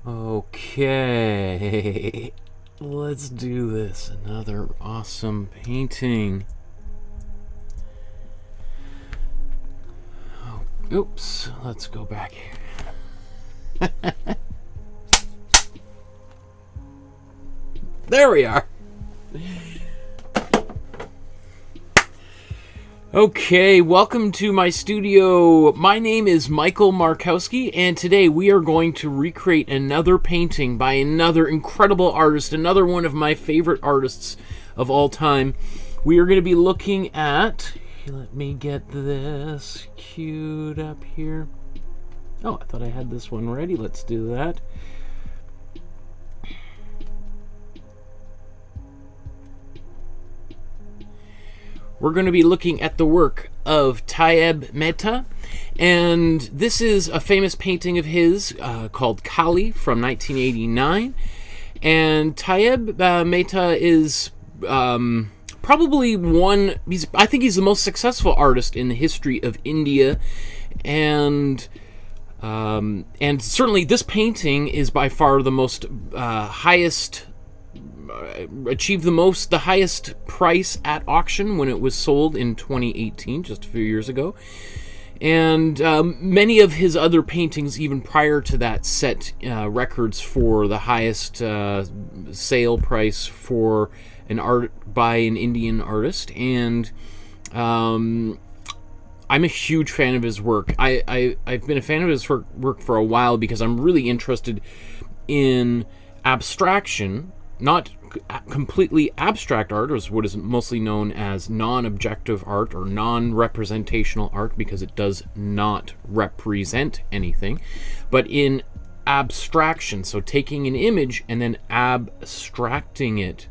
Okay, let's do this. Another awesome painting. Oh, oops, let's go back here. There we are. Okay, welcome to my studio. My name is Michael Markowsky, and today we are going to recreate another painting by another incredible artist, another one of my favorite artists of all time. We are going to be looking at, let me get this queued up here. Oh, I thought I had this one ready. Let's do that. We're going to be looking at the work of Tyeb Mehta, and this is a famous painting of his called Kali from 1989. And Tyeb Mehta is probably I think he's the most successful artist in the history of India, and certainly this painting is by far the most achieved the highest price at auction when it was sold in 2018, just a few years ago. And many of his other paintings, even prior to that, set records for the highest sale price for an art by an Indian artist. And I'm a huge fan of his work. I've been a fan of his work for a while because I'm really interested in abstraction, not completely abstract art, or what is mostly known as non-objective art or non-representational art, because it does not represent anything, but in abstraction, so taking an image and then abstracting it.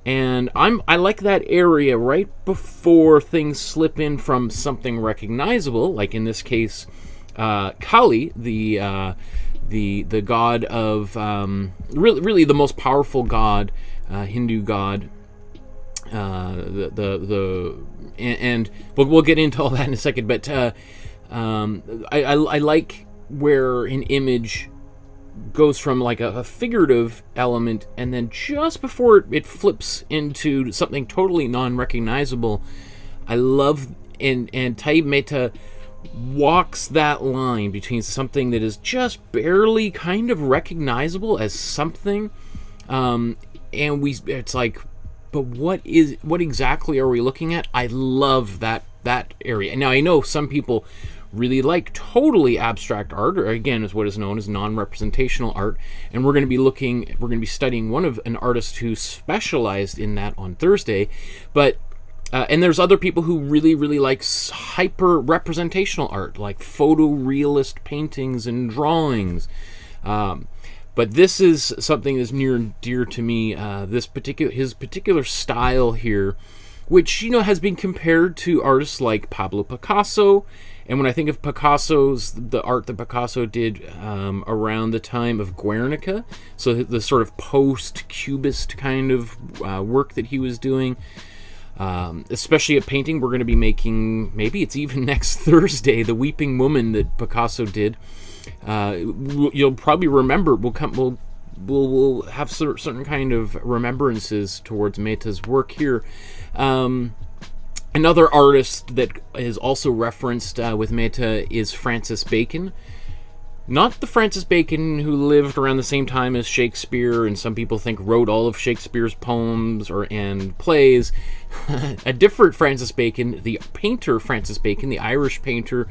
And I like that area right before things slip in from something recognizable, like in this case, Kali, the god of really the most powerful god, Hindu god. And we'll get into all that in a second. But I like where an image goes from like a figurative element, and then just before it flips into something totally non-recognizable. I love and Tyeb Mehta walks that line between something that is just barely kind of recognizable as something, and it's like, but what exactly are we looking at? I love that area. Now I know some people really like totally abstract art, or again is what is known as non-representational art, and we're going to be studying an artist who specialized in that on Thursday. But and there's other people who really like hyper-representational art, like photorealist paintings and drawings. But this is something that's near and dear to me. His particular style here, which has been compared to artists like Pablo Picasso. And when I think of the art that Picasso did around the time of Guernica, so the sort of post-cubist kind of work that he was doing. Especially a painting we're going to be making, maybe it's even next Thursday, the Weeping Woman that Picasso did. You'll probably remember. We'll have certain kind of remembrances towards Mehta's work here. Another artist that is also referenced with Mehta is Francis Bacon. Not the Francis Bacon who lived around the same time as Shakespeare, and some people think wrote all of Shakespeare's poems and plays. A different Francis Bacon, the painter Francis Bacon, the Irish painter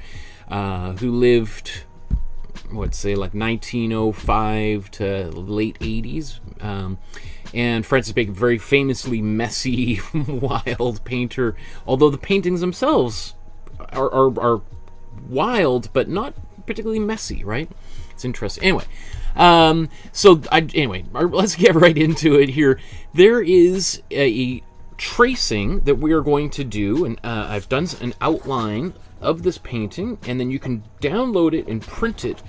who lived, let's say, like 1905 to late 80s. And Francis Bacon, very famously messy, wild painter, although the paintings themselves are wild, but not particularly messy, right? It's interesting. Anyway, let's get right into it here. There is a tracing that we are going to do, and I've done an outline of this painting, and then you can download it and print it,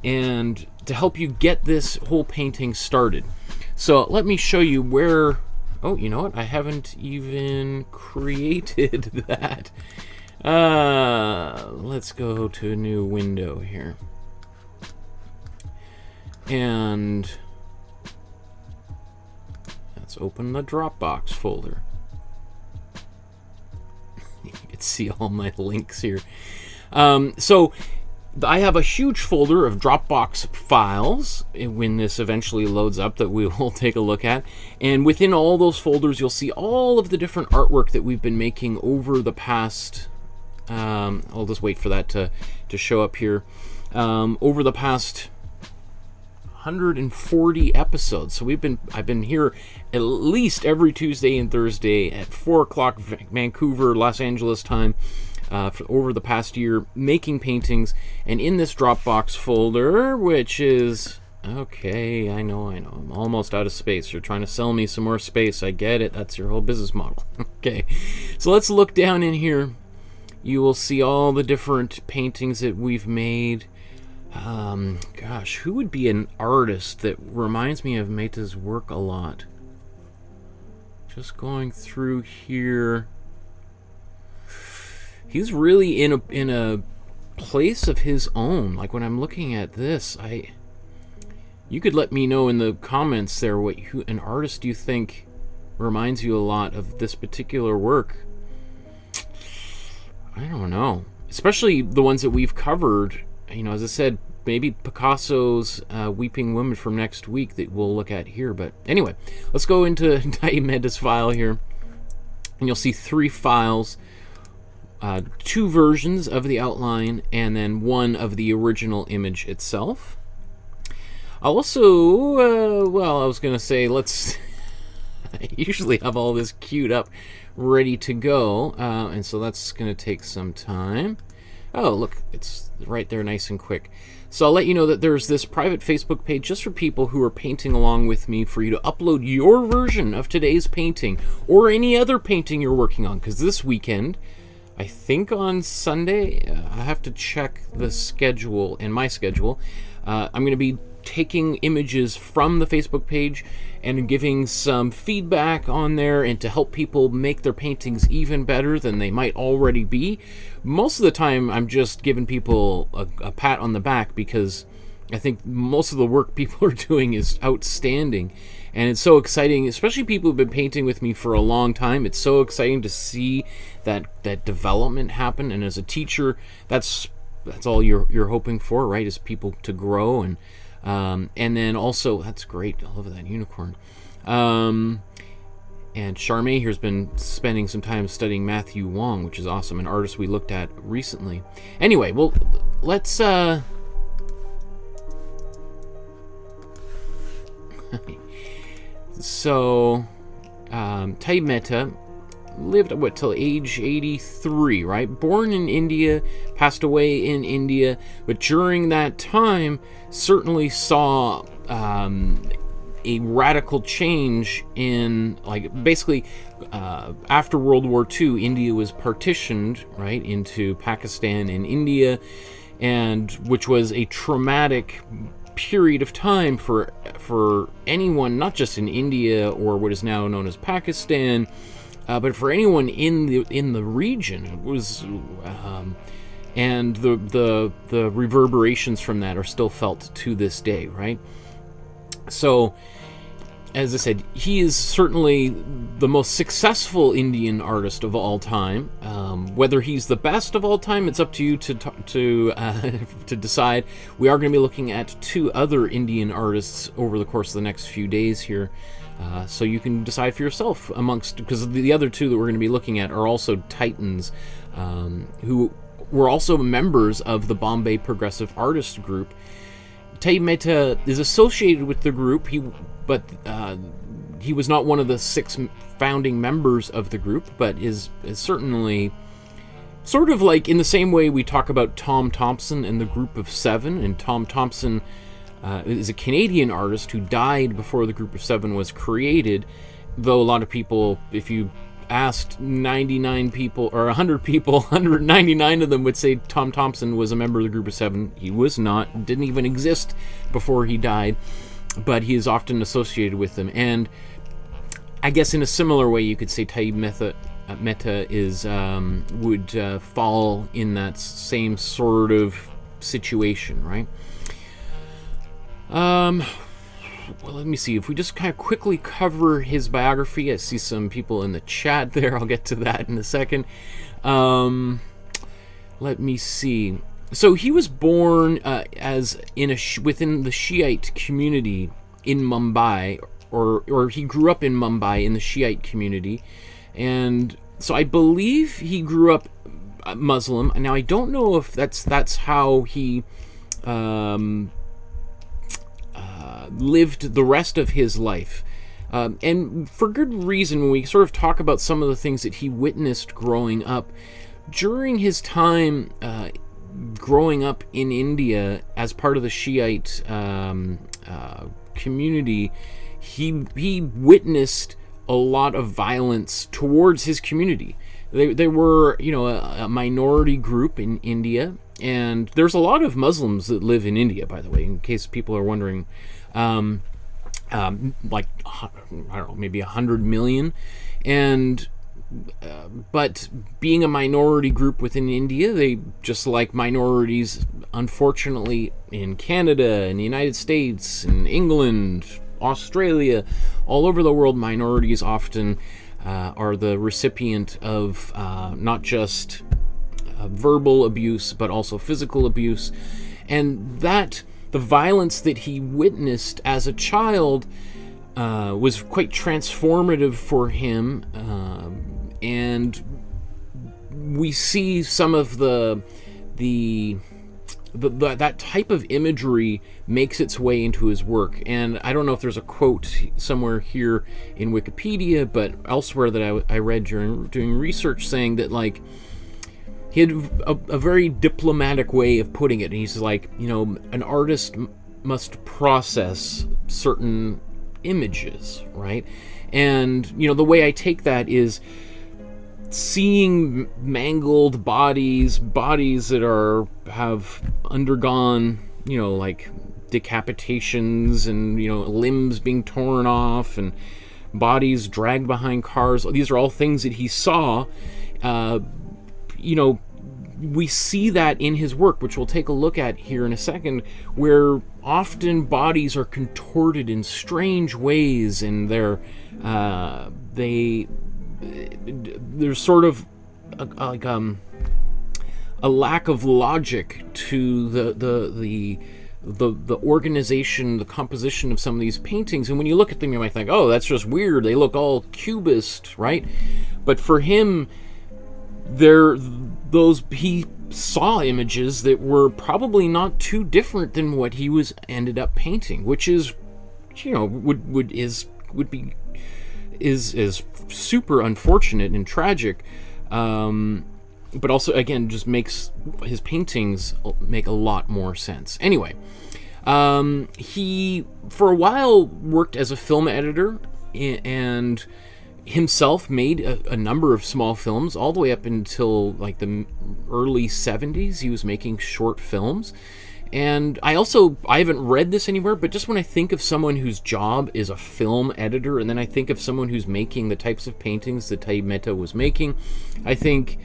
and to help you get this whole painting started. So let me show you where. Oh, you know what? I haven't even created that. Let's go to a new window here. And let's open the Dropbox folder. You can see all my links here. So I have a huge folder of Dropbox files when this eventually loads up that we will take a look at. And within all those folders, you'll see all of the different artwork that we've been making over the past... I'll just wait for that to show up here. Over the past 140 episodes. So I've been here at least every Tuesday and Thursday at 4 o'clock Vancouver, Los Angeles time for over the past year, making paintings. And in this Dropbox folder, which is... Okay, I know, I'm almost out of space. You're trying to sell me some more space. I get it. That's your whole business model. Okay, so let's look down in here. You will see all the different paintings that we've made. Gosh, who would be an artist that reminds me of Mehta's work a lot? Just going through here. He's really in a place of his own. Like when I'm looking at this, you could let me know in the comments there who an artist you think reminds you a lot of this particular work. I don't know. Especially the ones that we've covered. You know, as I said, maybe Picasso's Weeping Woman from next week that we'll look at here. But anyway, let's go into Mehta's file here. And you'll see 3 files. 2 versions of the outline, and then 1 of the original image itself. I'll also, well, I was going to say, I usually have all this queued up, ready to go, and so that's going to take some time. Oh, look, it's right there nice and quick. So I'll let you know that there's this private Facebook page just for people who are painting along with me, for you to upload your version of today's painting, or any other painting you're working on, because this weekend, I think on Sunday, I have to check the schedule and my schedule. I'm going to be taking images from the Facebook page and giving some feedback on there, and to help people make their paintings even better than they might already be. Most of the time, I'm just giving people a pat on the back, because I think most of the work people are doing is outstanding. And it's so exciting, especially people who've been painting with me for a long time. It's so exciting to see that development happen. And as a teacher, that's all you're hoping for, right? Is people to grow. And then also, that's great. I love that unicorn. And Charmaine here's been spending some time studying Matthew Wong, which is awesome, an artist we looked at recently. Anyway, well, let's so Tyeb Mehta lived till age 83, right? Born in India, passed away in India, but during that time certainly saw a radical change in, like, basically after World War II, India was partitioned, right, into Pakistan and India, and which was a traumatic period of time for anyone, not just in India or what is now known as Pakistan, but for anyone in the region. It was, and the reverberations from that are still felt to this day, right? So, as I said, he is certainly the most successful Indian artist of all time. Whether he's the best of all time, it's up to you to decide. We are going to be looking at 2 other Indian artists over the course of the next few days here. So you can decide for yourself because the other 2 that we're going to be looking at are also titans, who were also members of the Bombay Progressive Artist Group. Tyeb Mehta is associated with the group, but he was not one of the 6 founding members of the group, but is certainly sort of like in the same way we talk about Tom Thompson and the Group of 7, and Tom Thompson is a Canadian artist who died before the Group of 7 was created, though a lot of people, if you asked 99 people or 100 people, 199 of them would say Tom Thompson was a member of the Group of 7. He was not, didn't even exist before he died, but he is often associated with them. And I guess in a similar way you could say Tyeb Mehta is would fall in that same sort of situation, right? Well, let me see. If we just kind of quickly cover his biography, I see some people in the chat there. I'll get to that in a second. Let me see. So he was born within the Shiite community in Mumbai, or he grew up in Mumbai in the Shiite community, and so I believe he grew up Muslim. Now I don't know if that's how he lived the rest of his life, and for good reason. When we sort of talk about some of the things that he witnessed growing up, during his time growing up in India as part of the Shiite community, he witnessed a lot of violence towards his community. They were, a minority group in India, and there's a lot of Muslims that live in India, by the way, in case people are wondering. Like, I don't know, maybe 100 million, and but being a minority group within India, they, just like minorities, unfortunately, in Canada, in the United States, in England, Australia, all over the world, minorities often are the recipient of not just verbal abuse, but also physical abuse. And that, the violence that he witnessed as a child was quite transformative for him, and we see some of that type of imagery makes its way into his work. And I don't know if there's a quote somewhere here in Wikipedia, but elsewhere that I read during doing research, saying that, like, he had a very diplomatic way of putting it. And he's like, an artist must process certain images, right? And, the way I take that is seeing mangled bodies that have undergone, like decapitations, and, limbs being torn off, and bodies dragged behind cars. These are all things that he saw. We see that in his work, which we'll take a look at here in a second, where often bodies are contorted in strange ways, and there's sort of a lack of logic to the organization, the composition of some of these paintings. And when you look at them, you might think, oh, that's just weird. They look all cubist, right? But for him, he saw images that were probably not too different than what he ended up painting, which is, is super unfortunate and tragic, but also, again, just makes his paintings make a lot more sense. Anyway, he for a while worked as a film editor, and himself made a number of small films all the way up until like the early 70s. He was making short films. And I haven't read this anywhere, but just when I think of someone whose job is a film editor, and then I think of someone who's making the types of paintings that Tyeb Mehta was making, I think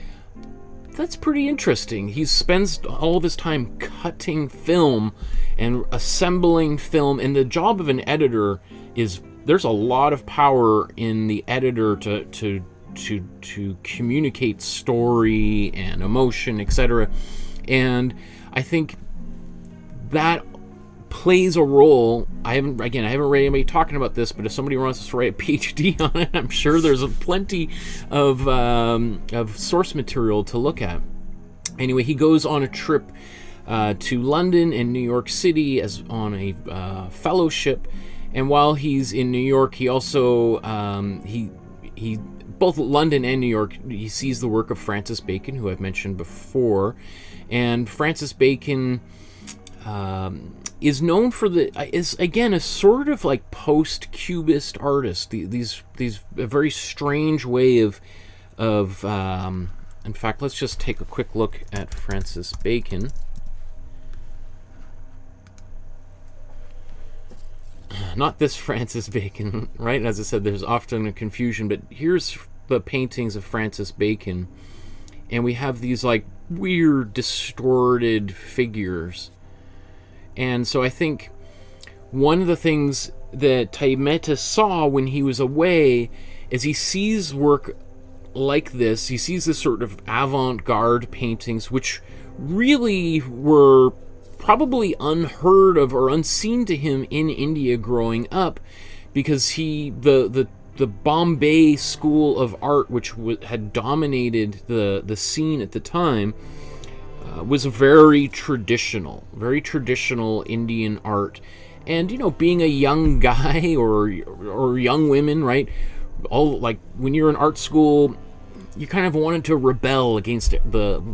that's pretty interesting. He spends all of his time cutting film and assembling film, and the job of an editor is, there's a lot of power in the editor to communicate story and emotion, etc. And I think that plays a role. I haven't read anybody talking about this, but if somebody wants to write a PhD on it, I'm sure there's plenty of source material to look at. Anyway, he goes on a trip to London and New York City on a fellowship. And while he's in New York, he also, he both London and New York, he sees the work of Francis Bacon, who I've mentioned before. And Francis Bacon is known for is again a sort of like post-cubist artist. These a very strange way of in fact, let's just take a quick look at Francis Bacon. Not this Francis Bacon, right? As I said, there's often a confusion, but here's the paintings of Francis Bacon, and we have these like weird distorted figures. And so I think one of the things that Tyeb Mehta saw when he was away is he sees work like this. He sees this sort of avant-garde paintings, which really were probably unheard of or unseen to him in India growing up, because the Bombay school of art, which had dominated the scene at the time, was very traditional Indian art. And, you know, being a young guy or young women, right? All, like, when you're in art school, you kind of wanted to rebel against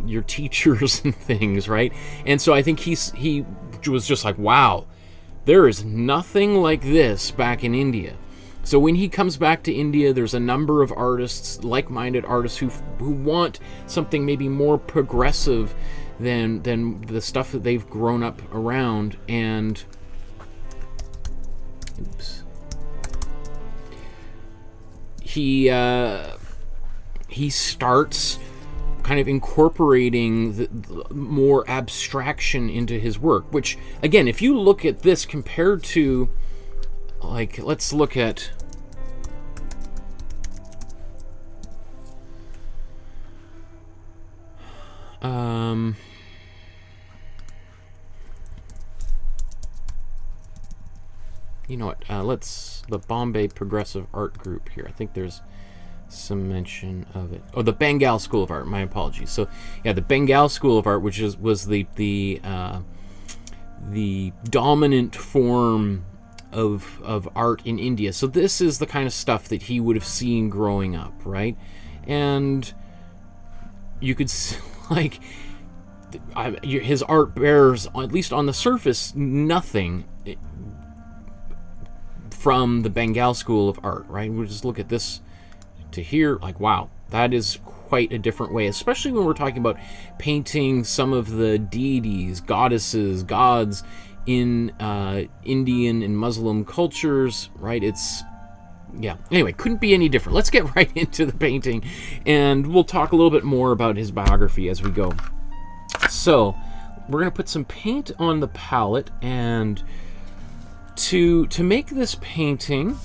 your teachers and things, right? And so I think he was just like, wow, there is nothing like this back in India. So when he comes back to India, there's a number of artists, like-minded artists, who want something maybe more progressive than the stuff that they've grown up around. And oops, he starts kind of incorporating the more abstraction into his work, which, again, if you look at this compared to, like, let's look at you know what, let's, the Bombay Progressive Art Group here. I think there's some mention of it. Oh, the Bengal School of Art, my apologies. So yeah, the Bengal School of Art, which was the dominant form of art in India. So this is the kind of stuff that he would have seen growing up, right? And you could like, his art bears, at least on the surface, nothing from the Bengal School of Art, right? We just look at this to here, like, wow, that is quite a different way, especially when we're talking about painting some of the deities, goddesses, gods in Indian and Muslim cultures, right? It's, yeah, anyway, couldn't be any different. Let's get right into the painting, and we'll talk a little bit more about his biography as we go. So we're going to put some paint on the palette, and to make this painting,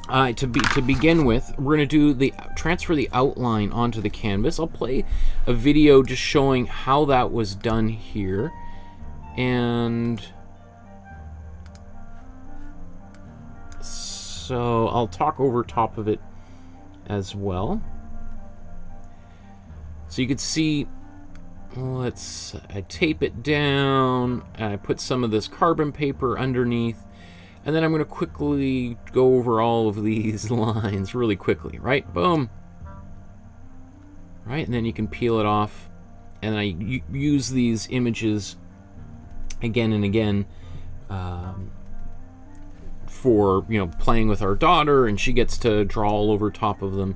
to begin with, we're going to do transfer the outline onto the canvas. I'll play a video just showing how that was done here, and so I'll talk over top of it as well. So you can see, I tape it down, and I put some of this carbon paper underneath, and then I'm going to quickly go over all of these lines really quickly, right? Boom. Right, and then you can peel it off, and I use these images again and again for, you know, playing with our daughter, and she gets to draw all over top of them.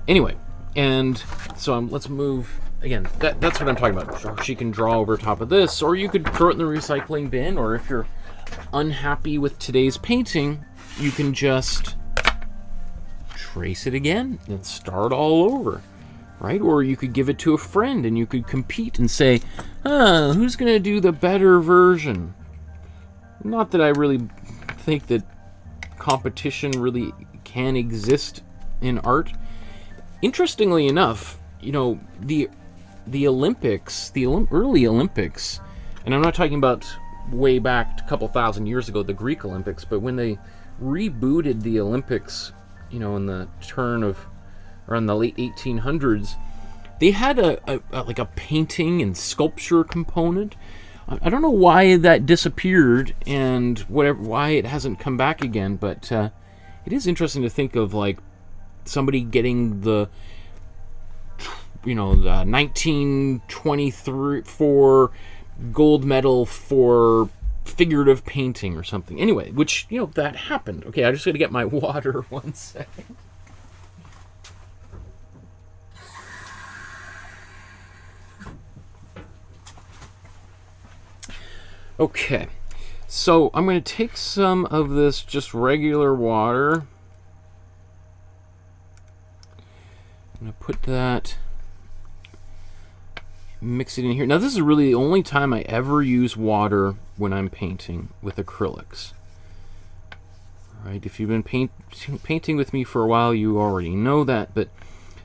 Anyway, and so let's move. Again, that's what I'm talking about. She can draw over top of this, or you could throw it in the recycling bin, or if you're unhappy with today's painting, you can just trace it again and start all over, right? Or you could give it to a friend and you could compete and say, who's going to do the better version? Not that I really think that competition really can exist in art. Interestingly enough, you know, the Olympics, the early Olympics, and I'm not talking about way back a couple thousand years ago, the Greek Olympics, but when they rebooted the Olympics, you know, in the around the late 1800s, they had like a painting and sculpture component. I don't know why that disappeared and why it hasn't come back again, but it is interesting to think of, like, somebody getting the 1924 gold medal for figurative painting or something. Anyway, which, you know, that happened. Okay, I just got to get my water 1 second. Okay, so I'm going to take some of this just regular water. I'm going to put that mix it in here. Now, this is really the only time I ever use water when I'm painting with acrylics. All right, if you've been painting with me for a while, you already know that, but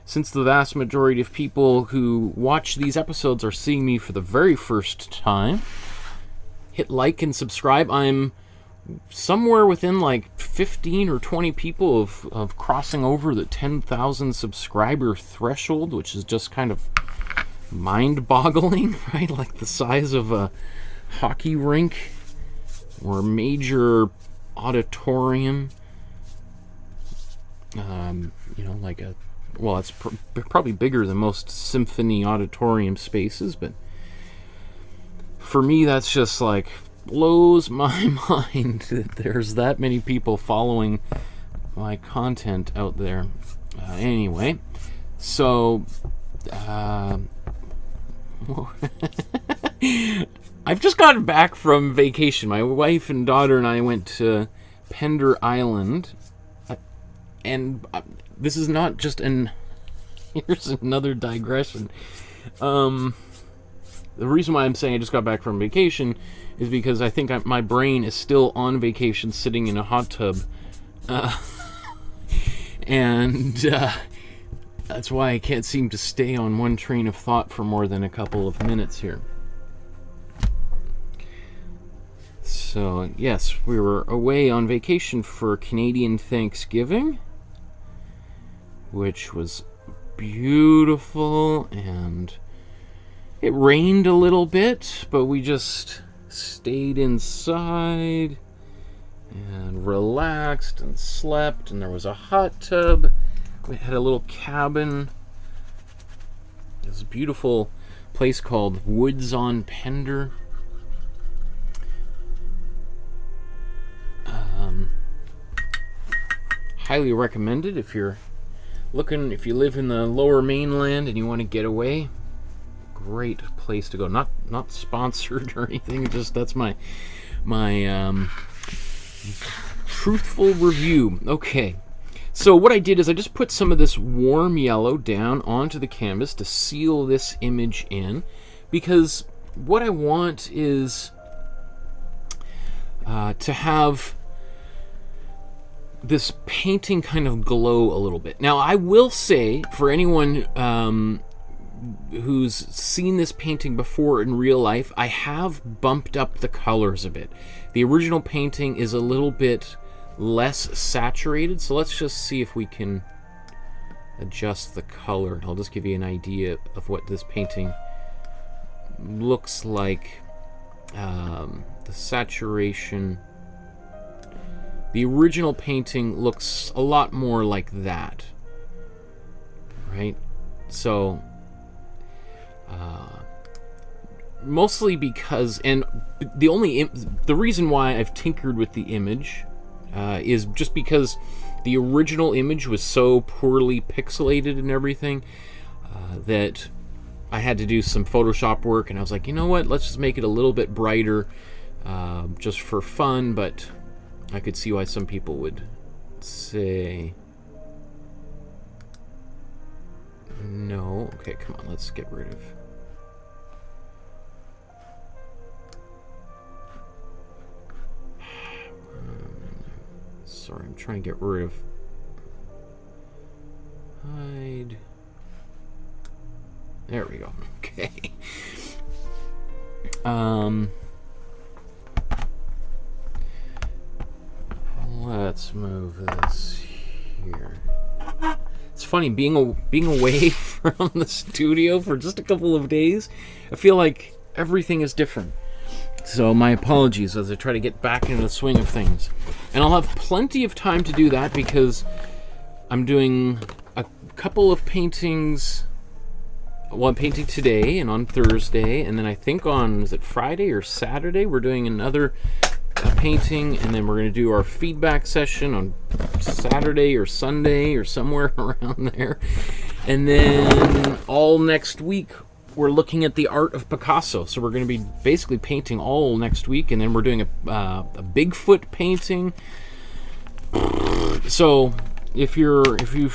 since the vast majority of people who watch these episodes are seeing me for the very first time, hit like and subscribe. I'm somewhere within like 15 or 20 people of crossing over the 10,000 subscriber threshold, which is just kind of mind-boggling, right? Like the size of a hockey rink or a major auditorium. You know, like a, well, it's probably bigger than most symphony auditorium spaces, but for me, that's just like blows my mind that there's that many people following my content out there. Anyway, so I've just gotten back from vacation. My wife and daughter and I went to Pender Island, and this is not just an... Here's another digression. The reason why I'm saying I just got back from vacation is because I think my brain is still on vacation sitting in a hot tub. And that's why I can't seem to stay on one train of thought for more than a couple of minutes here. So, yes, we were away on vacation for Canadian Thanksgiving, which was beautiful, and it rained a little bit, but we just stayed inside and relaxed and slept, and there was a hot tub. We had a little cabin. This beautiful place called Woods on Pender. Highly recommended if you're looking, if you live in the lower mainland and you want to get away. Great place to go. Not sponsored or anything, just that's my truthful review. Okay, so what I did is I just put some of this warm yellow down onto the canvas to seal this image in, because what I want is to have this painting kind of glow a little bit. Now, I will say, for anyone who's seen this painting before in real life, I have bumped up the colors a bit. The original painting is a little bit less saturated, so let's just see if we can adjust the color. I'll just give you an idea of what this painting looks like. The saturation. The original painting looks a lot more like that, right? So, mostly because, and the reason why I've tinkered with the image is just because the original image was so poorly pixelated and everything that I had to do some Photoshop work, and I was like, you know what, let's just make it a little bit brighter just for fun, but I could see why some people would say no. Okay, come on, let's get rid of... Sorry, I'm trying to get rid of... Hide... There we go. Okay. Let's move this here. It's funny being away from the studio for just a couple of days. I feel like everything is different. So my apologies as I try to get back into the swing of things. And I'll have plenty of time to do that because I'm doing a couple of paintings. Well, I'm painting today and on Thursday, and then I think on, is it Friday or Saturday, we're doing another painting, and then we're going to do our feedback session on Saturday or Sunday or somewhere around there. And then all next week we're looking at the art of Picasso. So we're going to be basically painting all next week, and then we're doing a Bigfoot painting. So if you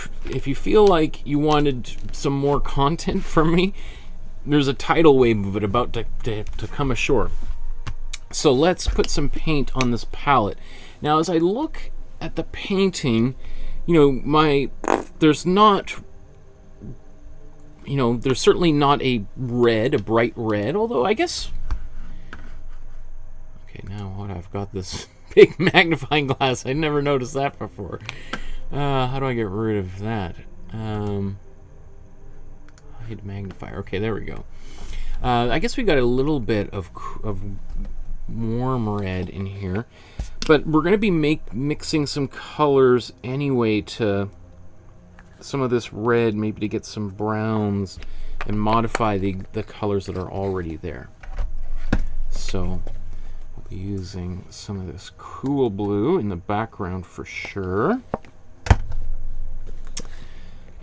feel like you wanted some more content from me, there's a tidal wave of it about to come ashore. So let's put some paint on this palette. Now, as I look at the painting, you know, there's not, you know, there's certainly not a bright red, although I guess, okay, now what, I've got this big magnifying glass. I never noticed that before. How do I get rid of that? Hide magnifier. Okay, there we go. I guess we got a little bit of warm red in here, but we're going to be mixing some colors anyway to some of this red, maybe to get some browns and modify the colors that are already there. So we'll be using some of this cool blue in the background for sure,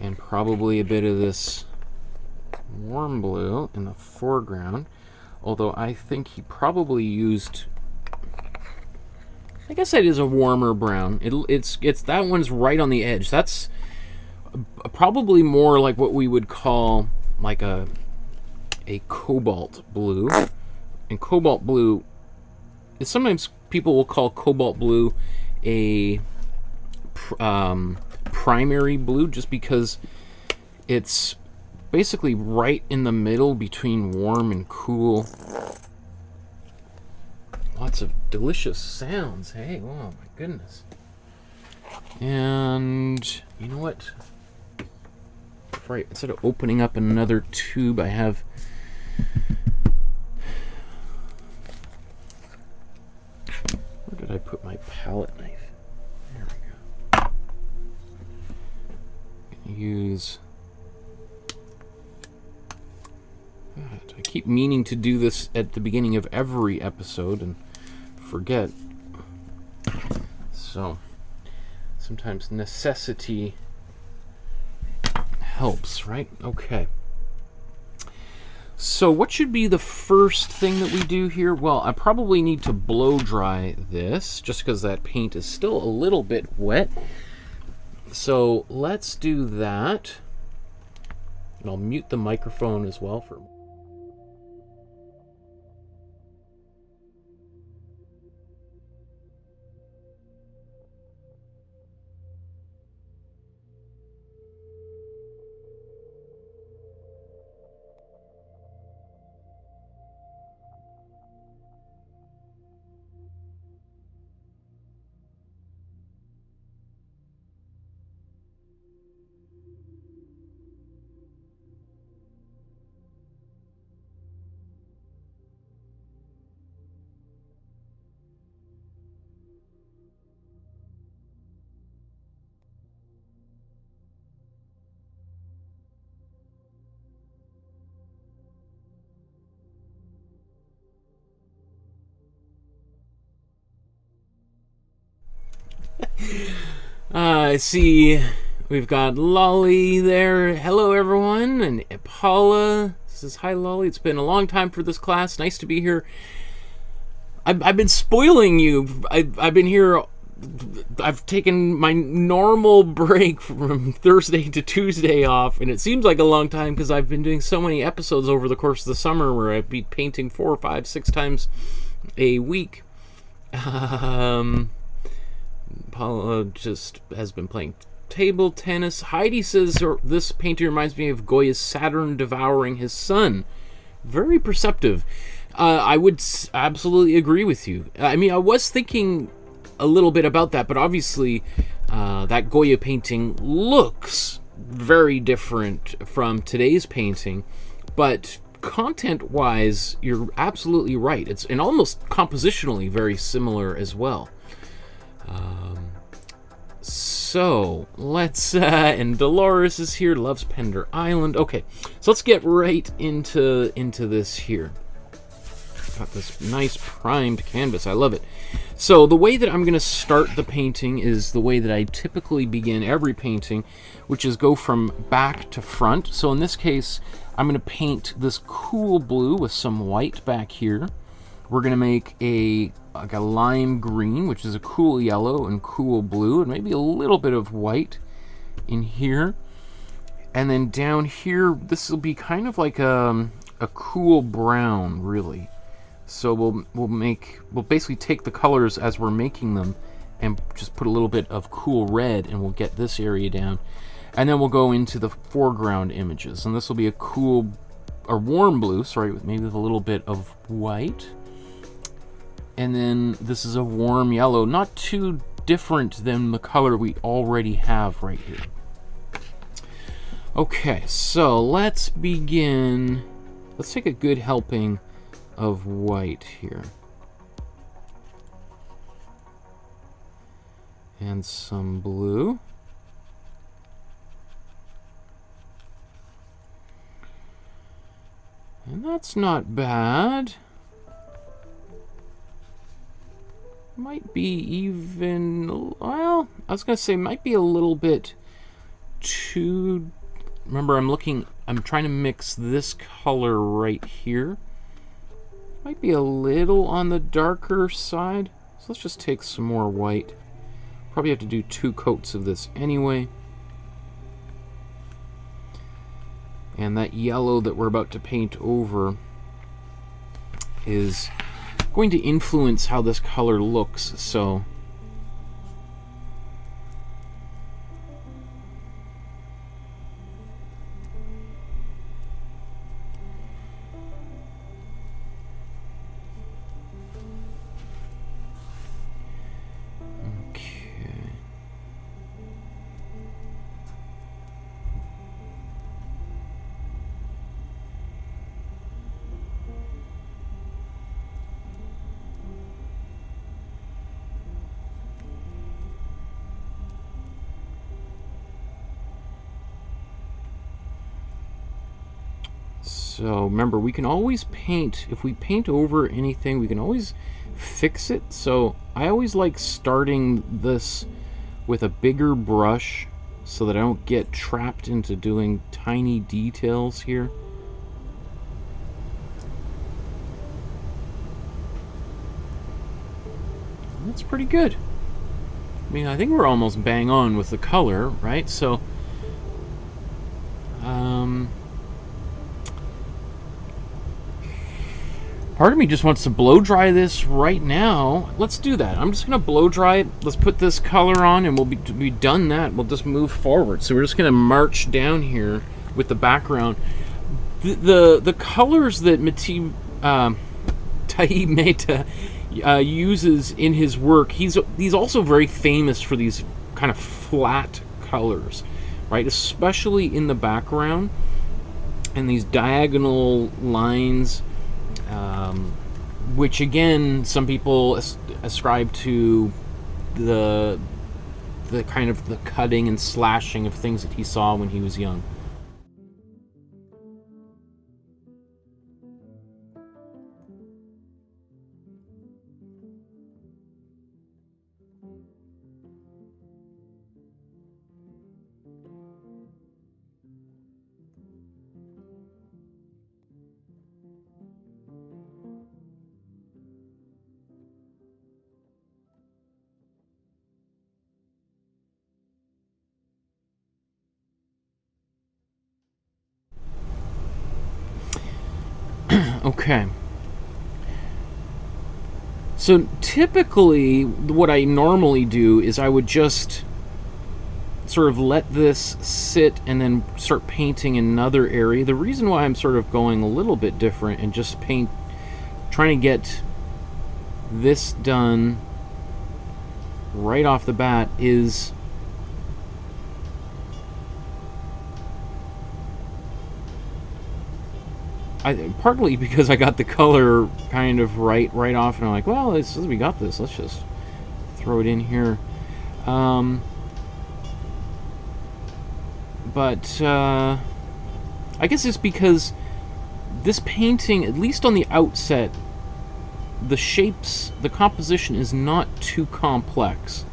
and probably a bit of this warm blue in the foreground. Although I think he probably used, I guess that is a warmer brown. It's that one's right on the edge. That's probably more like what we would call like a cobalt blue. And cobalt blue is, sometimes people will call cobalt blue a primary blue, just because it's basically right in the middle between warm and cool. Lots of delicious sounds. Hey, oh my goodness. And you know what? Right, instead of opening up another tube, I have where did I put my palette knife? There we go. I'm gonna use, I keep meaning to do this at the beginning of every episode and forget. So sometimes necessity helps, right? Okay. So what should be the first thing that we do here? Well, I probably need to blow dry this, just because that paint is still a little bit wet. So let's do that. And I'll mute the microphone as well for I see we've got Lolly there. Hello, everyone. And Paula says, hi, Lolly. It's been a long time for this class. Nice to be here. I've been spoiling you. I've been here. I've taken my normal break from Thursday to Tuesday off, and it seems like a long time because I've been doing so many episodes over the course of the summer where I'd be painting 4, 5, 6 times a week. Paula just has been playing table tennis. Heidi says this painting reminds me of Goya's Saturn devouring his sun. Very perceptive. I would absolutely agree with you. I mean, I was thinking a little bit about that, but obviously that Goya painting looks very different from today's painting. But content-wise, you're absolutely right. It's, and almost compositionally very similar as well. So let's and Dolores is here, loves Pender Island. Okay, so let's get right into this here. Got this nice primed canvas. I love it. So the way that I'm going to start the painting is the way that I typically begin every painting, which is go from back to front. So in this case, I'm going to paint this cool blue with some white back here. We're going to make like a lime green, which is a cool yellow and cool blue, and maybe a little bit of white in here. And then down here, this will be kind of like a a cool brown, really. So we'll basically take the colors as we're making them and just put a little bit of cool red, and we'll get this area down. And then we'll go into the foreground images, and this will be a cool, or warm blue, sorry, maybe with a little bit of white. And then this is a warm yellow, not too different than the color we already have right here. Okay, so let's begin. Let's take a good helping of white here. And some blue. And that's not bad. Might be even, well, I was gonna say might be a little bit too, remember I'm trying to mix this color right here. Might be a little on the darker side. So let's just take some more white. Probably have to do 2 coats of this anyway. And that yellow that we're about to paint over is going to influence how this color looks, so So remember, we can always paint, if we paint over anything, we can always fix it. So I always like starting this with a bigger brush so that I don't get trapped into doing tiny details here. That's pretty good. I mean, I think we're almost bang on with the color, right? So, part of me just wants to blow dry this right now. Let's do that. I'm just gonna blow dry it. Let's put this color on, and we'll be done that. We'll just move forward. So we're just gonna march down here with the background. The colors that Tyeb Mehta uses in his work, he's also very famous for these kind of flat colors, right? Especially in the background, and these diagonal lines. Which again, some people ascribe to the kind of the cutting and slashing of things that he saw when he was young. Okay. So typically, what I normally do is I would just sort of let this sit and then start painting another area. The reason why I'm sort of going a little bit different and just trying to get this done right off the bat is partly because I got the color kind of right off, and I'm like, well, we got this. Let's just throw it in here. But I guess it's because this painting, at least on the outset, the shapes, the composition is not too complex.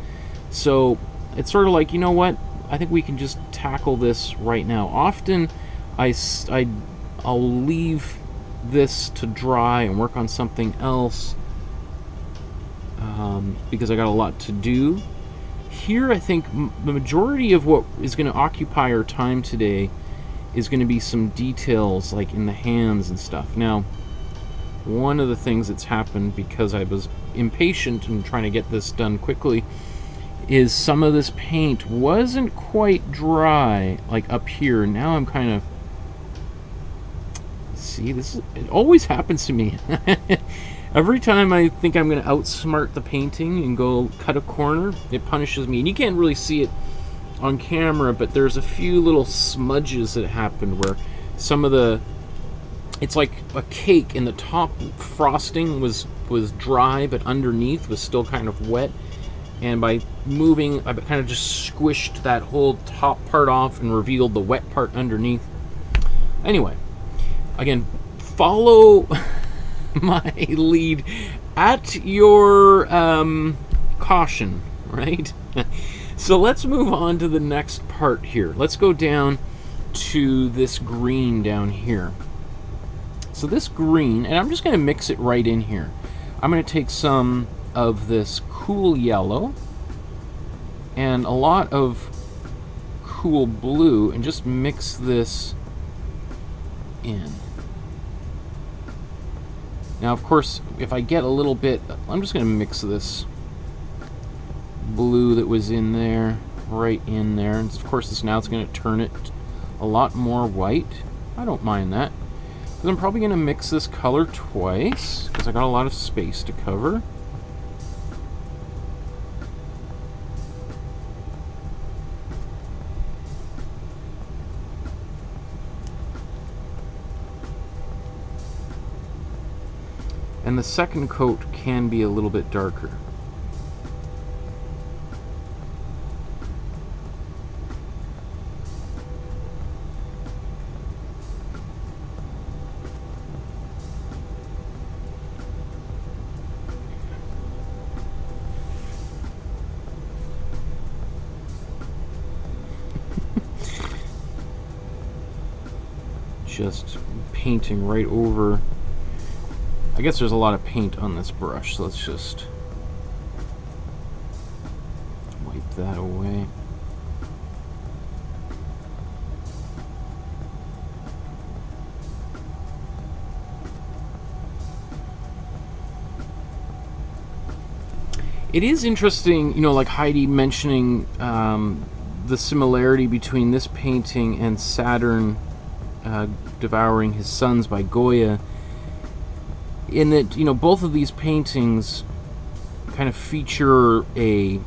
So it's sort of like, you know what? I think we can just tackle this right now. Often I'll leave this to dry and work on something else because I got a lot to do. Here, I think the majority of what is going to occupy our time today is going to be some details like in the hands and stuff. Now, one of the things that's happened because I was impatient and trying to get this done quickly is some of this paint wasn't quite dry, like up here. Now I'm kind of... See, it always happens to me. Every time I think I'm going to outsmart the painting and go cut a corner, it punishes me. And you can't really see it on camera, but there's a few little smudges that happened where some of the... It's like a cake, and the top frosting was dry, but underneath was still kind of wet. And by moving, I kind of just squished that whole top part off and revealed the wet part underneath. Anyway, again, follow my lead at your caution, right? So let's move on to the next part here. Let's go down to this green down here. So this green, and I'm just going to mix it right in here. I'm going to take some of this cool yellow and a lot of cool blue and just mix this in. Now, of course, if I get a little bit, I'm just going to mix this blue that was in there right in there. And of course, now it's going to turn it a lot more white. I don't mind that. But I'm probably going to mix this color twice because I got a lot of space to cover. And the second coat can be a little bit darker. Just painting right over. I guess there's a lot of paint on this brush, so let's just wipe that away. It is interesting, you know, like Heidi mentioning the similarity between this painting and Saturn Devouring His Sons by Goya, in that, you know, both of these paintings kind of feature a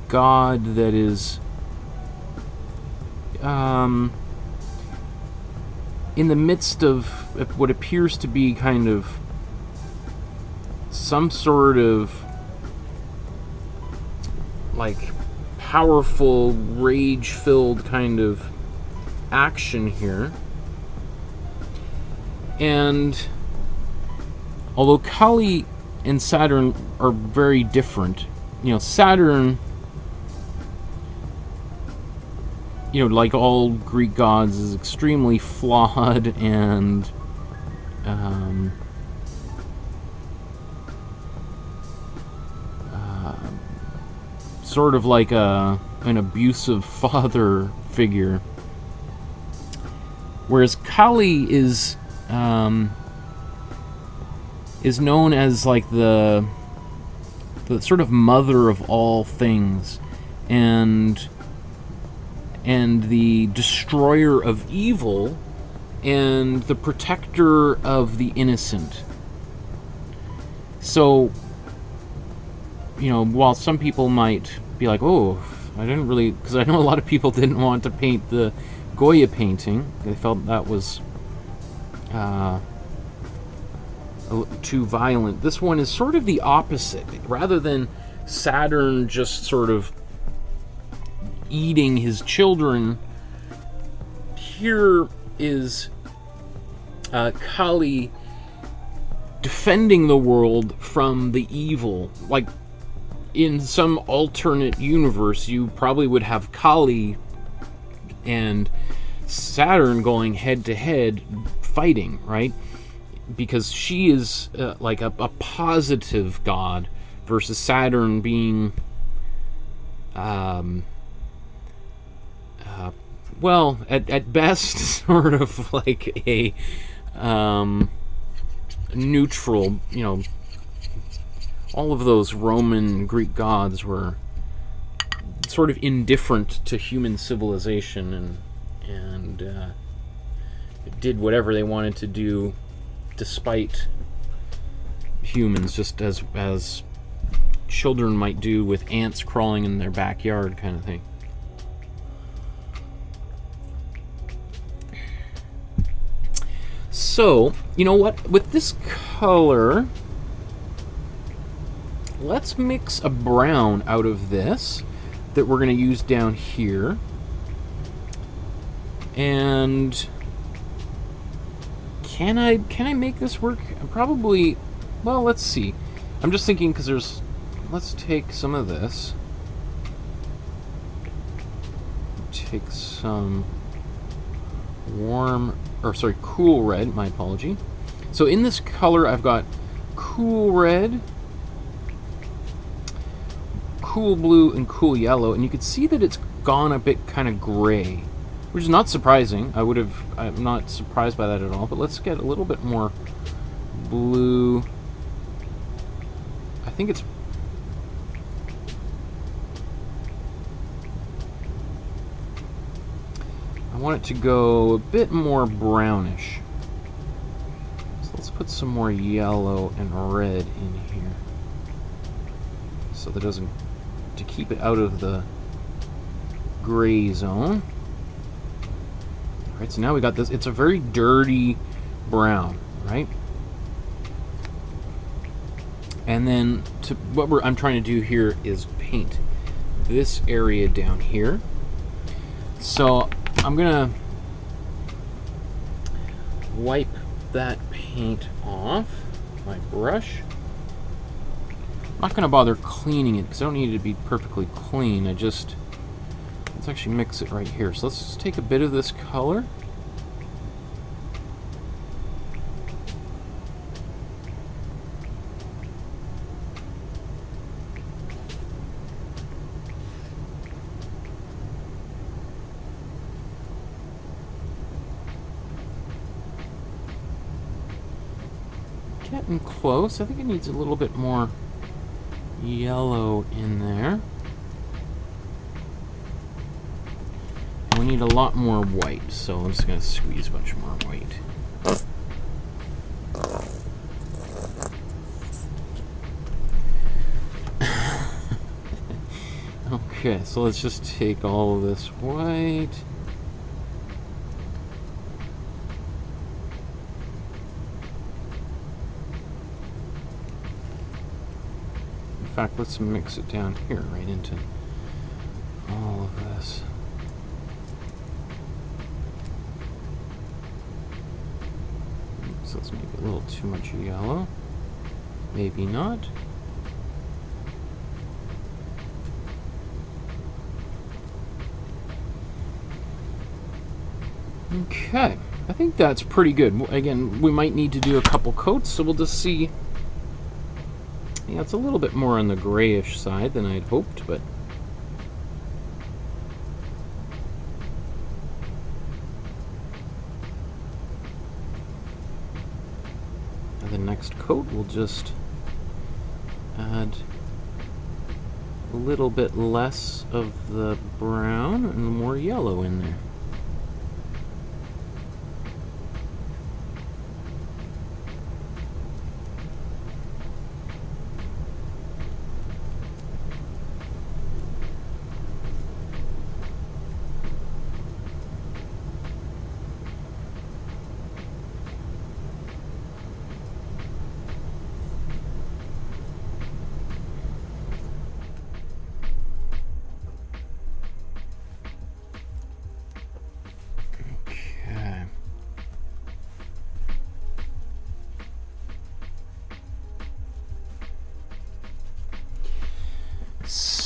god that is in the midst of what appears to be kind of some sort of like powerful, rage-filled kind of action here. And although Kali and Saturn are very different, you know, Saturn, you know, like all Greek gods, is extremely flawed and sort of like an abusive father figure. Whereas Kali is known as like the sort of mother of all things, and the destroyer of evil, and the protector of the innocent. So, you know, while some people might be like, oh, I didn't really, because I know a lot of people didn't want to paint the Goya painting. They felt that was too violent. This one is sort of the opposite. Rather than Saturn just sort of eating his children, here is Kali defending the world from the evil. Like, in some alternate universe, you probably would have Kali and Saturn going head-to-head fighting, right? Because she is like a positive god, versus Saturn being well, at best, sort of like a neutral, you know, all of those Roman Greek gods were sort of indifferent to human civilization and did whatever they wanted to do despite humans, just as children might do with ants crawling in their backyard kind of thing. So, you know what? With this color, let's mix a brown out of this that we're going to use down here. And can I make this work? Probably. Well, let's see. I'm just thinking because there's. Let's take some of this. Take some cool red, my apology. So in this color I've got cool red, cool blue, and cool yellow, and you can see that it's gone a bit kind of gray, which is not surprising. I'm not surprised by that at all, but let's get a little bit more blue. I think it's I want it to go a bit more brownish. So let's put some more yellow and red in here. So that doesn't, to keep it out of the gray zone. Alright, so now we got this. It's a very dirty brown, right? And then what I'm trying to do here is paint this area down here. So I'm gonna wipe that paint off my brush. I'm not gonna bother cleaning it because I don't need it to be perfectly clean. Let's actually mix it right here. So let's just take a bit of this color. Getting close. I think it needs a little bit more yellow in there. We need a lot more white, so I'm just going to squeeze a bunch more white. Okay, so let's just take all of this white. In fact, let's mix it down here, right into all of this. So let's make it a little too much yellow. Maybe not. Okay, I think that's pretty good. Again, we might need to do a couple coats, so we'll just see. Yeah, it's a little bit more on the grayish side than I'd hoped, but and the next coat we'll just add a little bit less of the brown and more yellow in there.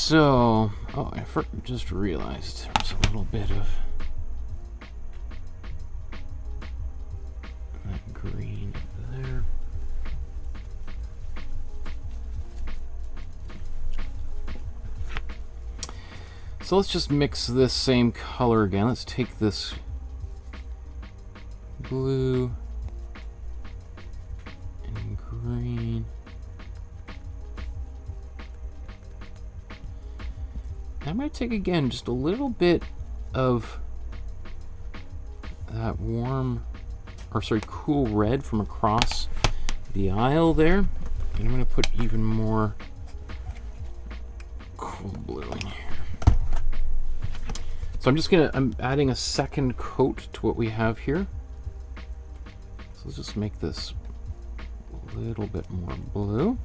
So, oh, I just realized there's a little bit of that green there. So So let's just mix this same color again. Let's take this blue and green. I might take again just a little bit of that warm, or sorry, cool red from across the aisle there. And I'm going to put even more cool blue in here. So I'm adding a second coat to what we have here. So let's just make this a little bit more blue.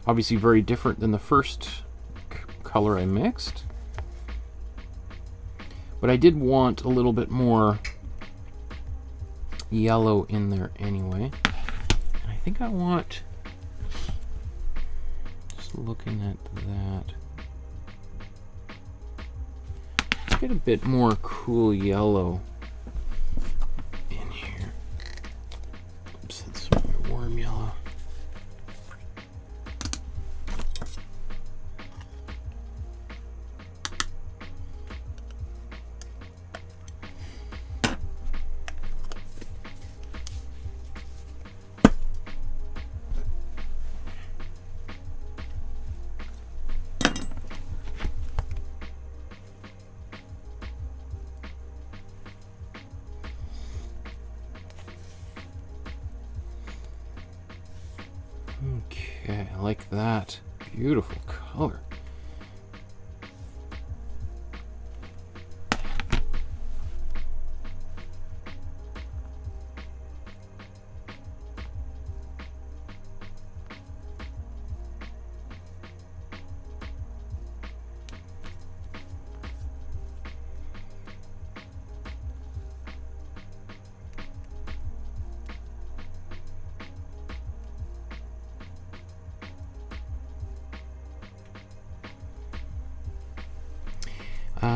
Obviously very different than the first color I mixed. But I did want a little bit more yellow in there anyway. And I think I want, just looking at that, let's get a bit more cool yellow in here. Oops, that's more warm yellow. Okay, I like that. Beautiful color.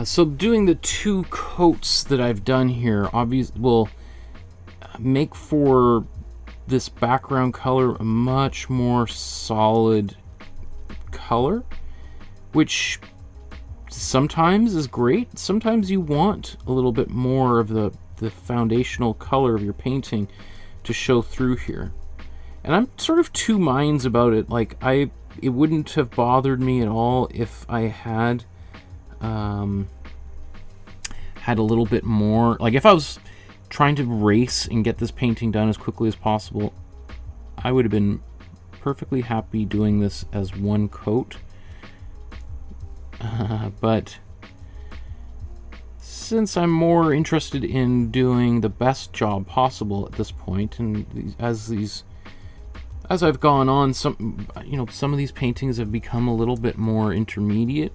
So doing the two coats that I've done here obviously will make for this background color a much more solid color, which sometimes is great. Sometimes you want a little bit more of the foundational color of your painting to show through here. And I'm sort of two minds about it. Like, it wouldn't have bothered me at all if I had had a little bit more, like if I was trying to race and get this painting done as quickly as possible, I would have been perfectly happy doing this as one coat. But since I'm more interested in doing the best job possible at this point, and as I've gone on, some of these paintings have become a little bit more intermediate,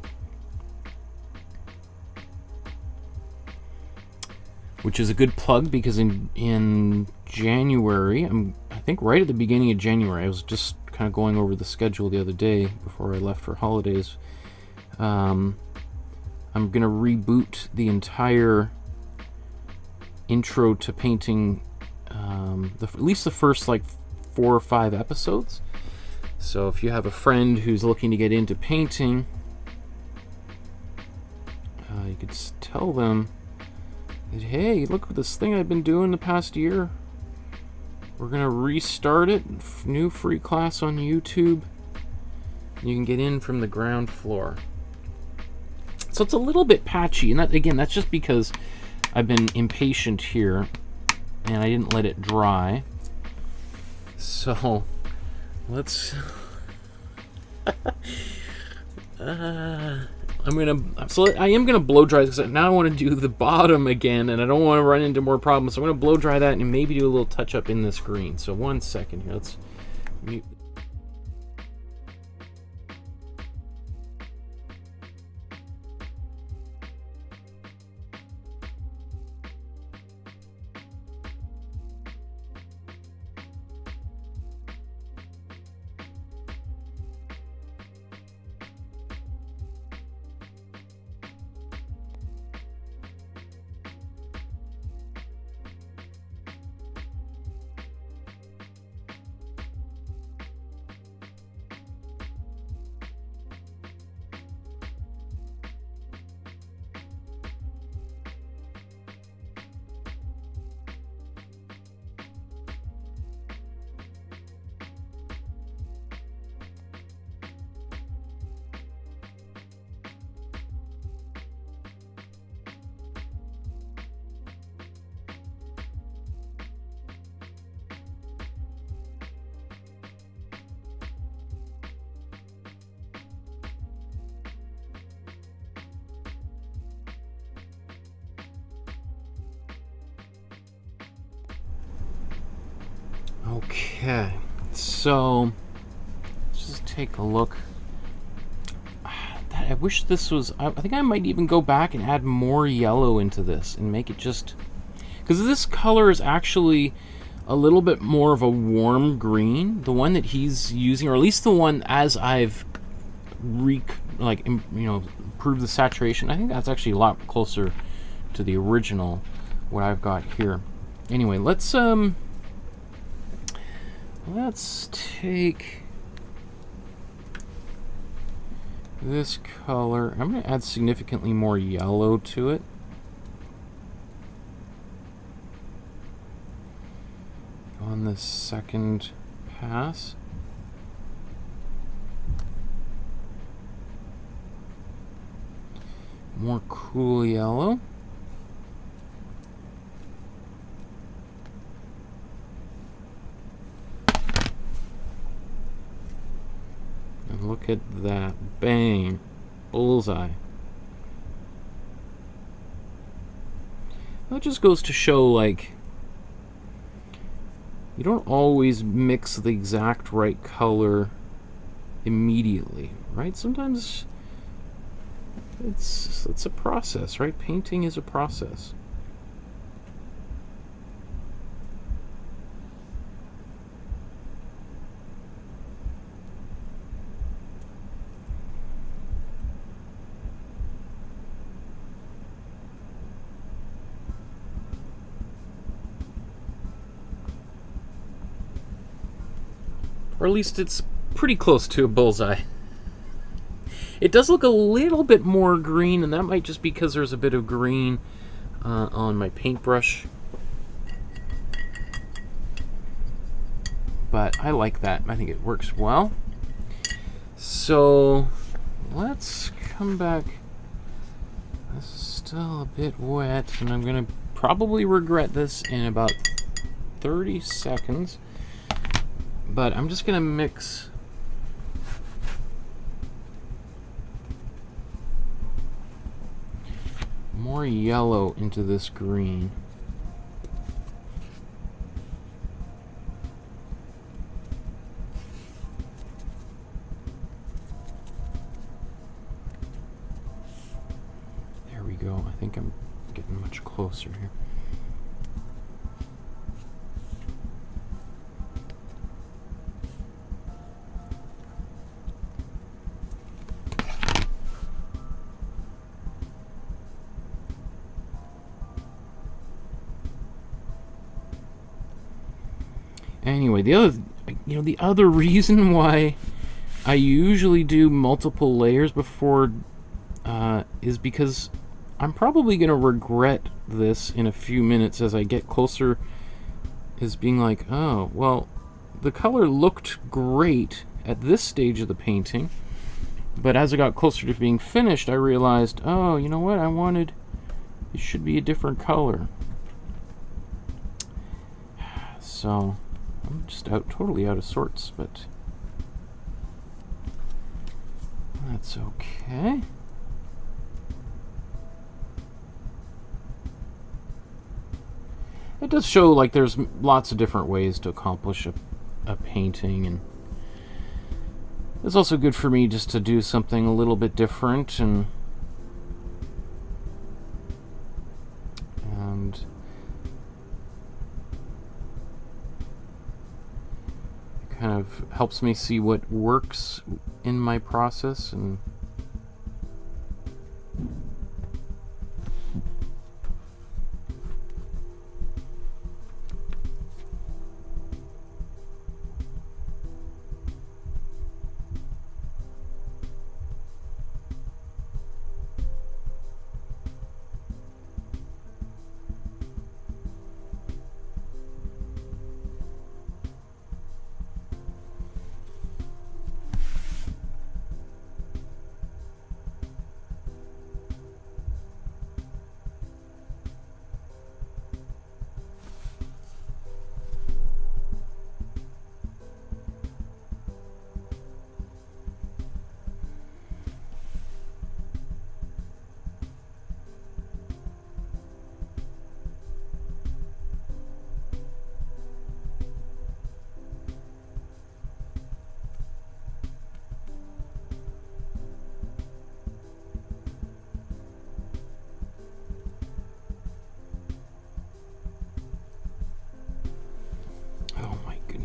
which is a good plug, because in January, I think right at the beginning of January, I was just kind of going over the schedule the other day before I left for holidays. I'm gonna reboot the entire intro to painting, at least the first like 4 or 5 episodes. So if you have a friend who's looking to get into painting, you could tell them, hey, look at this thing I've been doing the past year. We're gonna restart it. New free class on YouTube. You can get in from the ground floor. So it's a little bit patchy, and that's just because I've been impatient here and I didn't let it dry. So let's I am gonna blow dry this, because now I want to do the bottom again, and I don't want to run into more problems. So I'm gonna blow dry that and maybe do a little touch up in this green. So 1 second here. Let's mute. Okay, so let's just take a look. I wish this was... I think I might even go back and add more yellow into this and make it just... Because this color is actually a little bit more of a warm green. The one that he's using, or at least the one as I've improved the saturation, I think that's actually a lot closer to the original, what I've got here. Anyway, let's take this color. I'm going to add significantly more yellow to it. On the second pass. More cool yellow. And look at that. Bang. Bullseye. That just goes to show, like, you don't always mix the exact right color immediately, right? Sometimes it's a process, right? Painting is a process. Or at least it's pretty close to a bullseye. It does look a little bit more green, and that might just be because there's a bit of green on my paintbrush. But I like that. I think it works well. So let's come back. This is still a bit wet, and I'm going to probably regret this in about 30 seconds. But I'm just going to mix more yellow into this green. There we go. I think I'm getting much closer here. Anyway, the other reason why I usually do multiple layers before is because I'm probably going to regret this in a few minutes as I get closer, is being like, oh, well, the color looked great at this stage of the painting, but as I got closer to being finished, I realized, oh, you know what, it should be a different color. So I'm just totally out of sorts, but that's okay. It does show like there's lots of different ways to accomplish a painting, and it's also good for me just to do something a little bit different, and it kind of helps me see what works in my process. And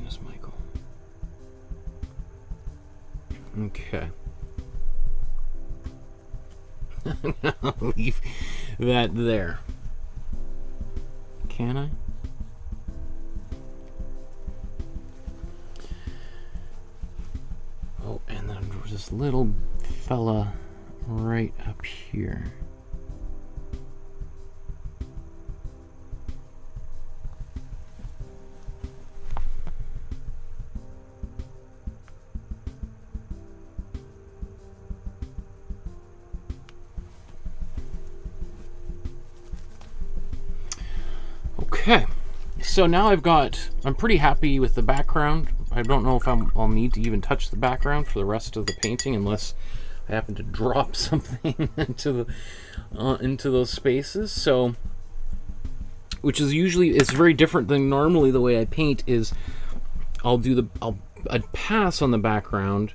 goodness, Michael. Okay. I'll leave that there. Can I? Oh, and then this little fella right up here. Okay, so now I'm pretty happy with the background. I don't know if I'll need to even touch the background for the rest of the painting unless I happen to drop something into those spaces. So, which is usually, it's very different than normally the way I paint is I'd pass on the background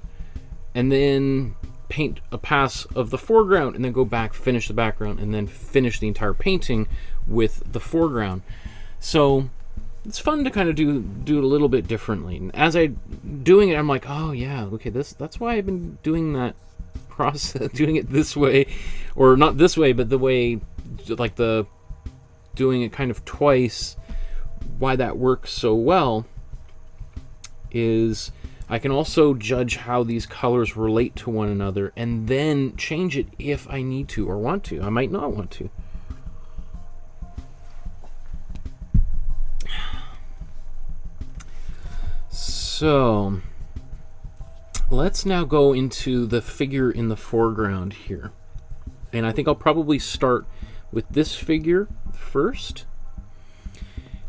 and then paint a pass of the foreground and then go back, finish the background, and then finish the entire painting with the foreground. So it's fun to kind of do it a little bit differently. And as I'm doing it, I'm like, oh yeah, okay, that's why I've been doing that process, doing it this way, or not this way, but the way, like doing it kind of twice. Why that works so well is I can also judge how these colors relate to one another and then change it if I need to or want to. I might not want to. So let's now go into the figure in the foreground here. And I think I'll probably start with this figure first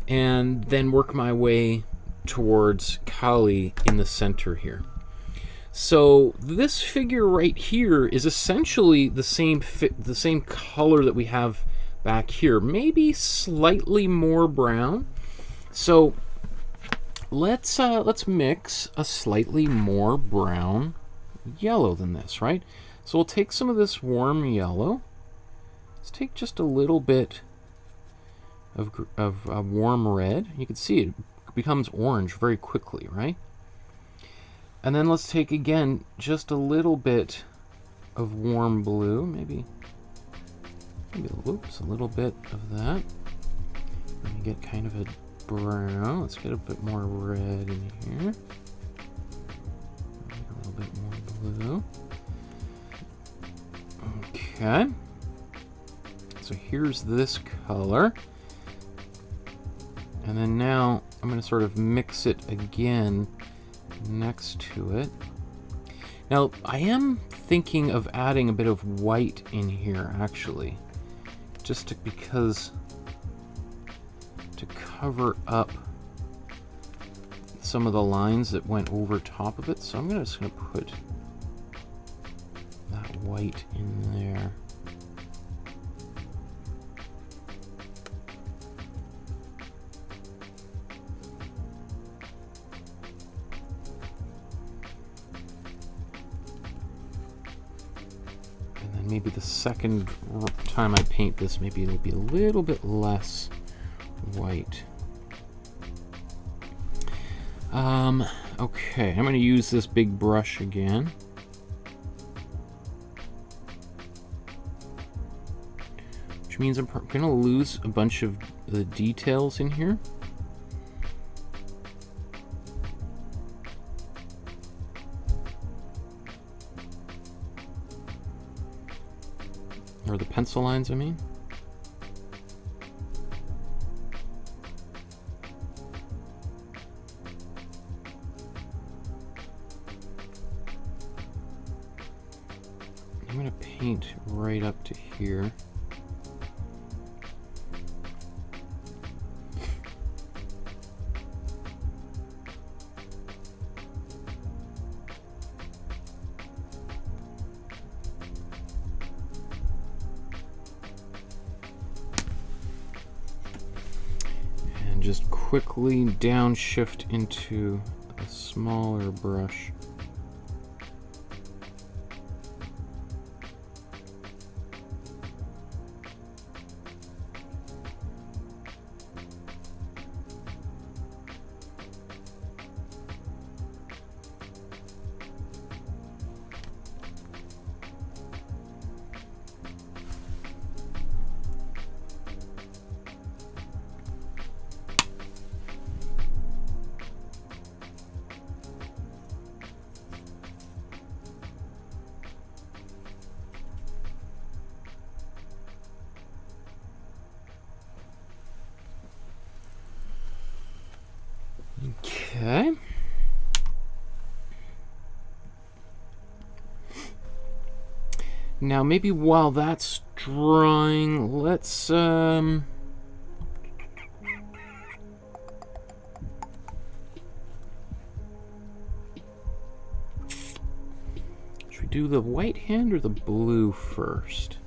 and then work my way towards Kali in the center here. So this figure right here is essentially the same color that we have back here, maybe slightly more brown. So let's mix a slightly more brown yellow than this, right? So we'll take some of this warm yellow. Let's take just a little bit of warm red. You can see it becomes orange very quickly, right? And then let's take again just a little bit of warm blue, maybe whoops, a little bit of that. Let me get kind of a brown. Let's get a bit more red in here. A little bit more blue. Okay. So here's this color. And then now I'm going to sort of mix it again next to it. Now I am thinking of adding a bit of white in here actually, because to cover up some of the lines that went over top of it. So I'm just going to put that white in there. And then maybe the second time I paint this, maybe it'll be a little bit less white. Okay, I'm going to use this big brush again. Which means I'm going to lose a bunch of the details in here. Or the pencil lines, I mean. I'm going to paint right up to here. And just quickly downshift into a smaller brush. Okay. Now maybe while that's drying, let's should we do the white hand or the blue first?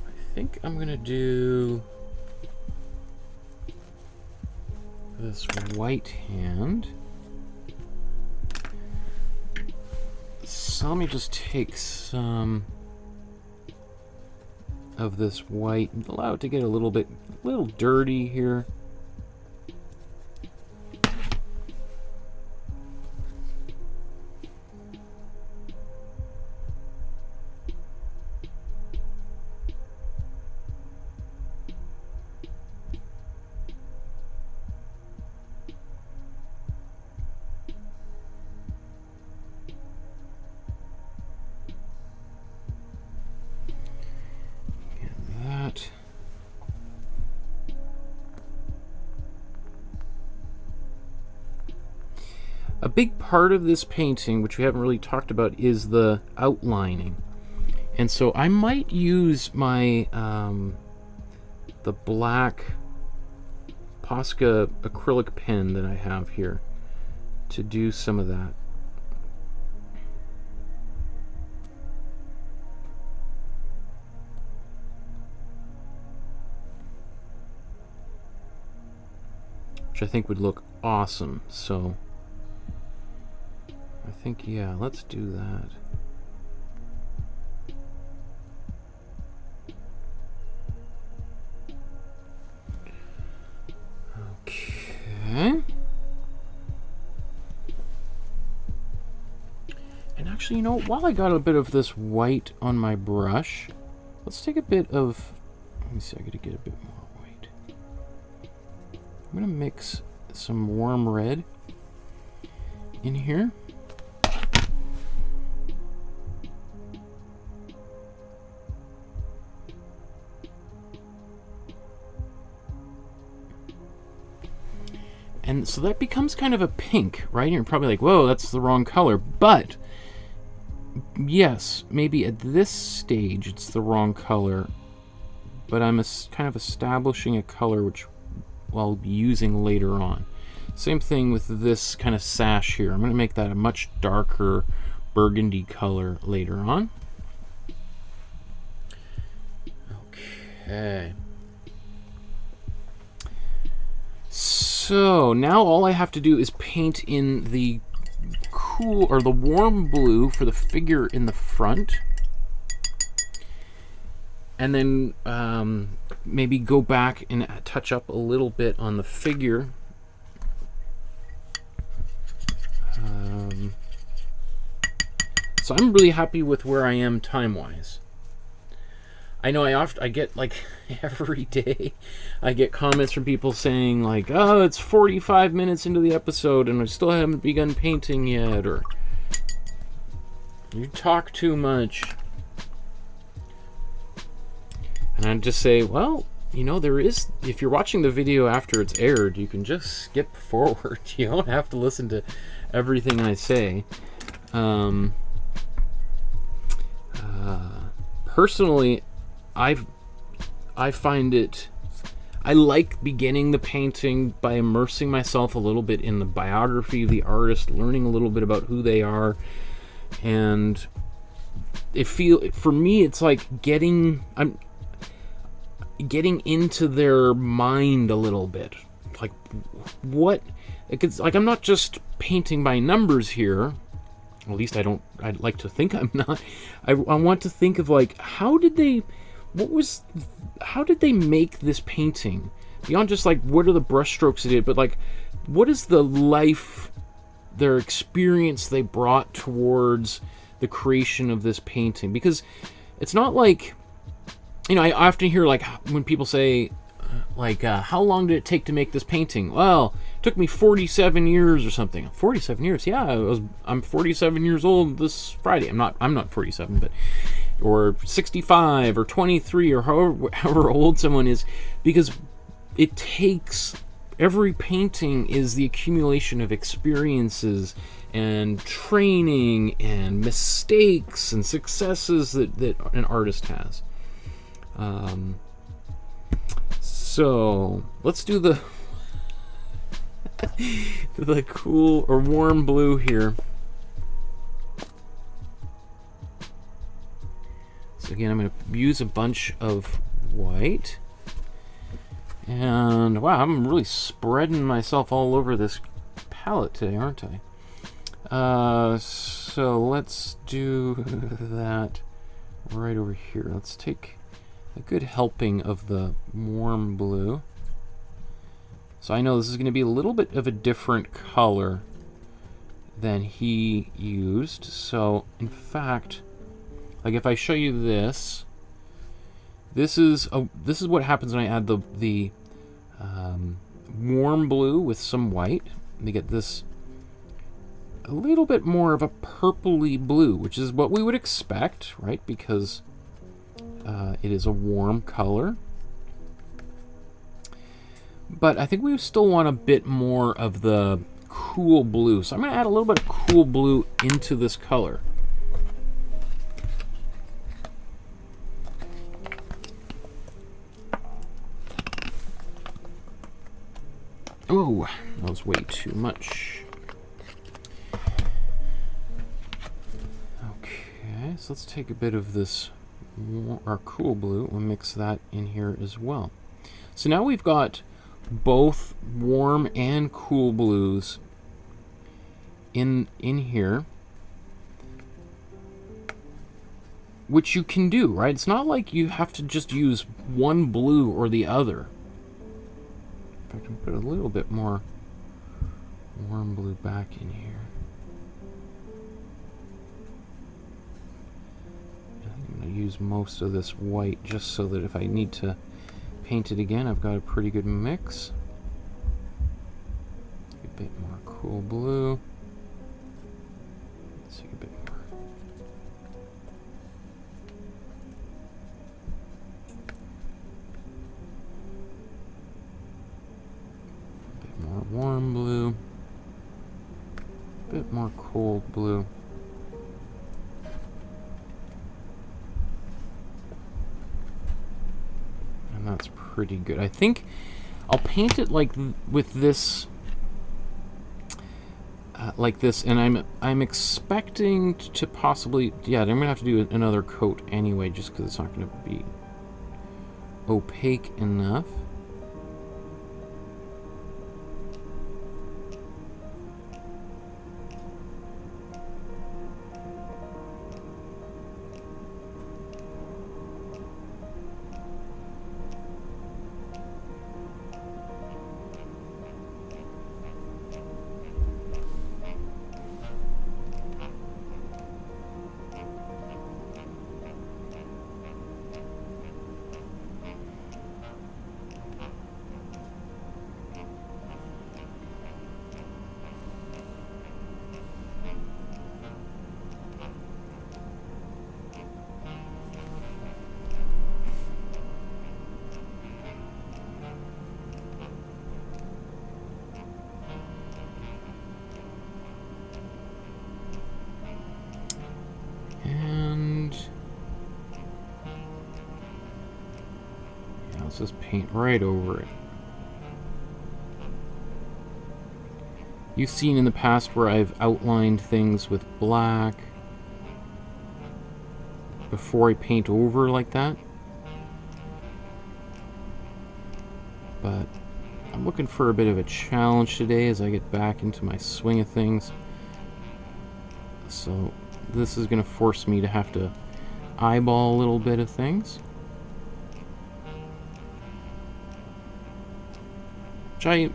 I think I'm gonna do this white hand. So let me just take some of this white and allow it to get a little dirty here. A big part of this painting, which we haven't really talked about, is the outlining. And so I might use my the black Posca acrylic pen that I have here to do some of that. Which I think would look awesome. So I think, yeah, let's do that. Okay. And actually, you know, while I got a bit of this white on my brush, let's take a bit of, let me see, I gotta get a bit more white. I'm gonna mix some warm red in here. And so that becomes kind of a pink, right? And you're probably like, whoa, that's the wrong color. But, yes, maybe at this stage it's the wrong color. But I'm kind of establishing a color which I'll be using later on. Same thing with this kind of sash here. I'm going to make that a much darker burgundy color later on. Okay. So now all I have to do is paint in the cool or the warm blue for the figure in the front, and then maybe go back and touch up a little bit on the figure. So I'm really happy with where I am time-wise. I know I get, like, every day I get comments from people saying, like, oh, it's 45 minutes into the episode and I still haven't begun painting yet, or you talk too much. And I just say, well, you know, there is, if you're watching the video after it's aired, you can just skip forward. You don't have to listen to everything I say. Personally, I find it, I like beginning the painting by immersing myself a little bit in the biography of the artist, learning a little bit about who they are, and for me it's like I'm getting into their mind a little bit. Like, what, it's like I'm not just painting by numbers here. At least I'd like to think I'm not. I want to think of, like, how did they make this painting? Beyond just, like, what are the brushstrokes they did, but, like, what is the life, their experience they brought towards the creation of this painting? Because it's not like, you know, I often hear, like, when people say, like, how long did it take to make this painting? Well, it took me 47 years or something. 47 years? Yeah, I'm 47 years old this Friday. I'm not 47, but, or 65 or 23 or however old someone is, because it takes, every painting is the accumulation of experiences and training and mistakes and successes that an artist has. So let's do the the cool or warm blue here. So again, I'm going to use a bunch of white. And wow, I'm really spreading myself all over this palette today, aren't I? So let's do that right over here. Let's take a good helping of the warm blue. So I know this is going to be a little bit of a different color than he used. So in fact, like if I show you this, this is what happens when I add the warm blue with some white. You get this a little bit more of a purpley blue, which is what we would expect, right? Because it is a warm color. But I think we still want a bit more of the cool blue. So I'm going to add a little bit of cool blue into this color. Oh, that was way too much. Okay, so let's take a bit of this our cool blue and mix that in here as well. So now we've got both warm and cool blues in here, which you can do, right? It's not like you have to just use one blue or the other. In fact, I'm going to put a little bit more warm blue back in here. I think I'm going to use most of this white just so that if I need to paint it again, I've got a pretty good mix. A bit more cool blue. Let's take a bit more. A bit more warm blue. A bit more cold blue. That's pretty good. I think I'll paint it like with this, like this, and I'm expecting to possibly, yeah, I'm gonna have to do another coat anyway, just because it's not gonna be opaque enough. Let's just paint right over it. You've seen in the past where I've outlined things with black before I paint over like that. But I'm looking for a bit of a challenge today as I get back into my swing of things. So this is going to force me to have to eyeball a little bit of things.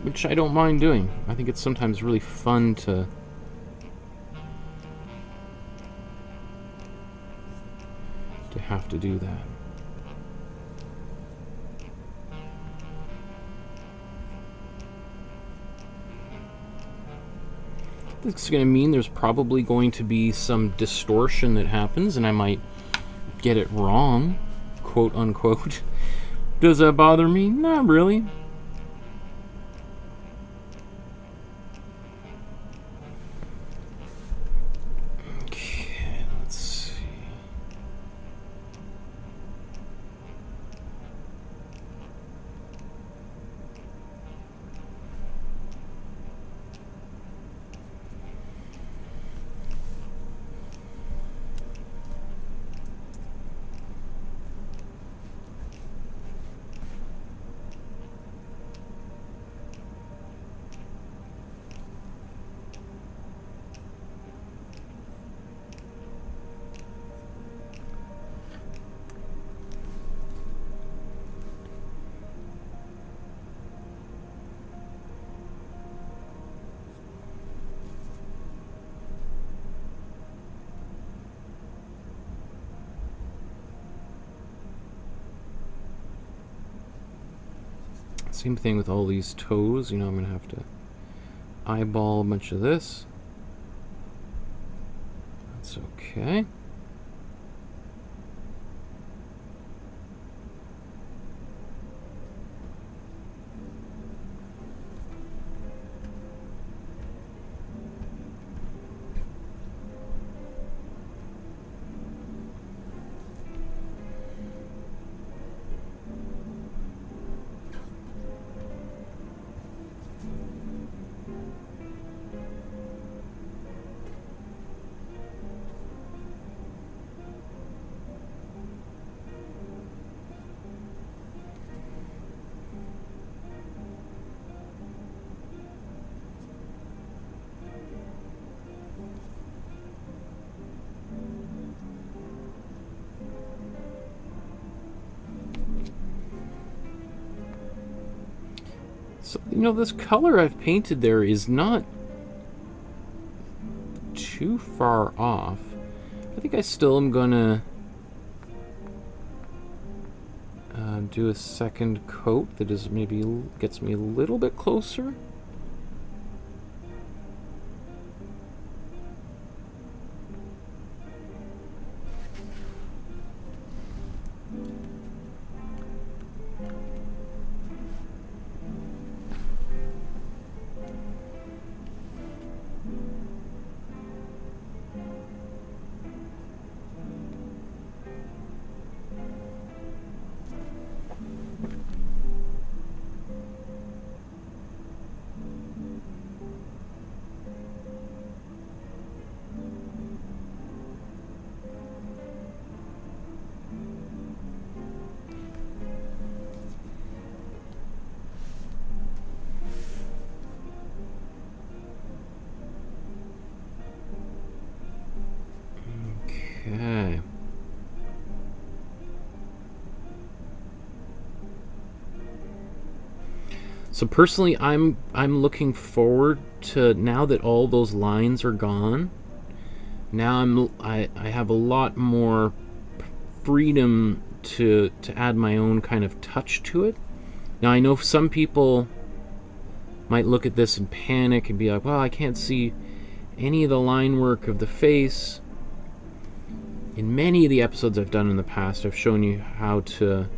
Which I don't mind doing. I think it's sometimes really fun to have to do that. This is going to mean there's probably going to be some distortion that happens, and I might get it wrong, quote unquote. Does that bother me? Not really. Same thing with all these toes. You know, I'm going to have to eyeball a bunch of this. That's okay. So, you know, this color I've painted there is not too far off. I think I still am gonna do a second coat that is maybe gets me a little bit closer. Okay. So personally, I'm looking forward to, now that all those lines are gone. Now I have a lot more freedom to add my own kind of touch to it. Now I know some people might look at this and panic and be like, well, I can't see any of the line work of the face. In many of the episodes I've done in the past, I've shown you how to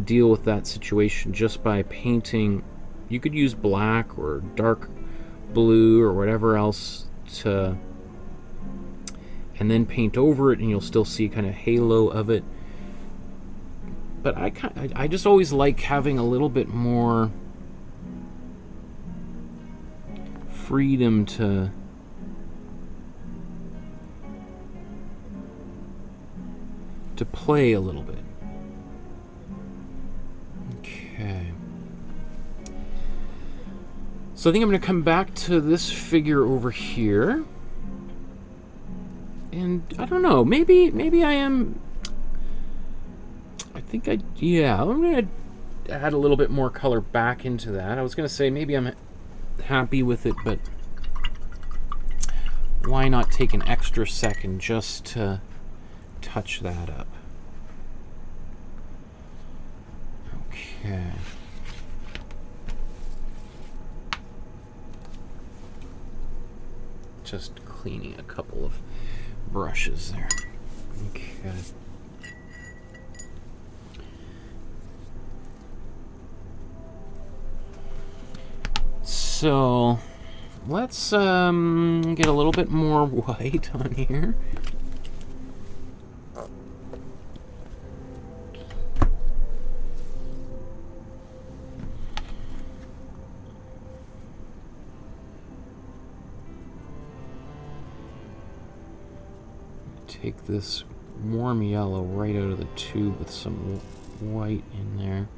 deal with that situation just by painting. You could use black or dark blue or whatever else to, and then paint over it, and you'll still see kind of halo of it. But I just always like having a little bit more freedom to play a little bit. Okay. So I think I'm going to come back to this figure over here. And I don't know, maybe I am, yeah, I'm going to add a little bit more color back into that. I was going to say maybe I'm happy with it, but why not take an extra second just to touch that up? Okay. Just cleaning a couple of brushes there. Okay. So let's get a little bit more white on here. Take this warm yellow right out of the tube with some white in there.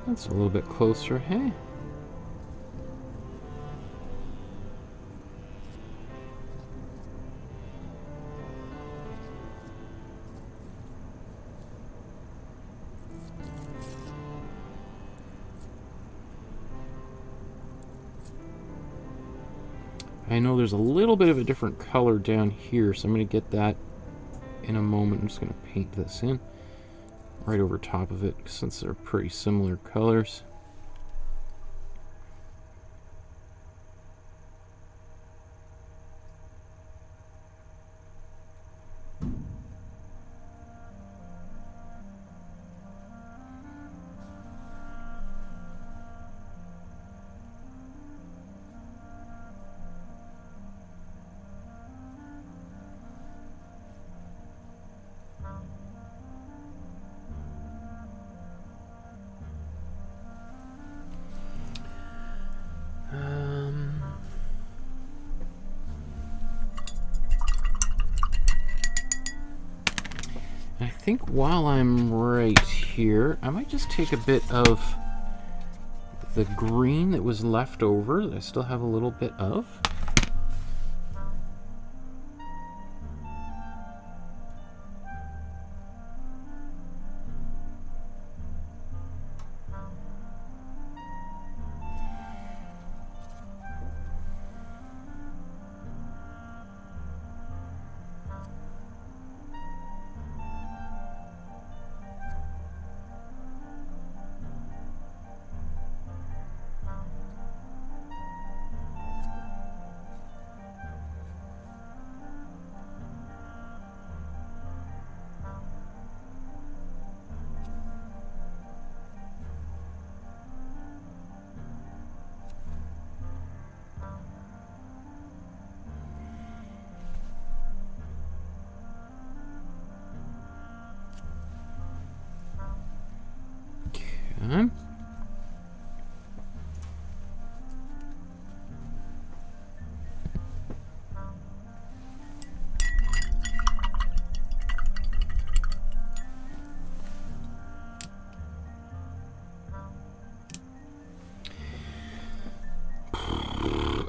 That's a little bit closer, hey? I know there's a little bit of a different color down here, so I'm going to get that in a moment. I'm just going to paint this in right over top of it, since they're pretty similar colors. I think while I'm right here, I might just take a bit of the green that was left over, that I still have a little bit of. Okay.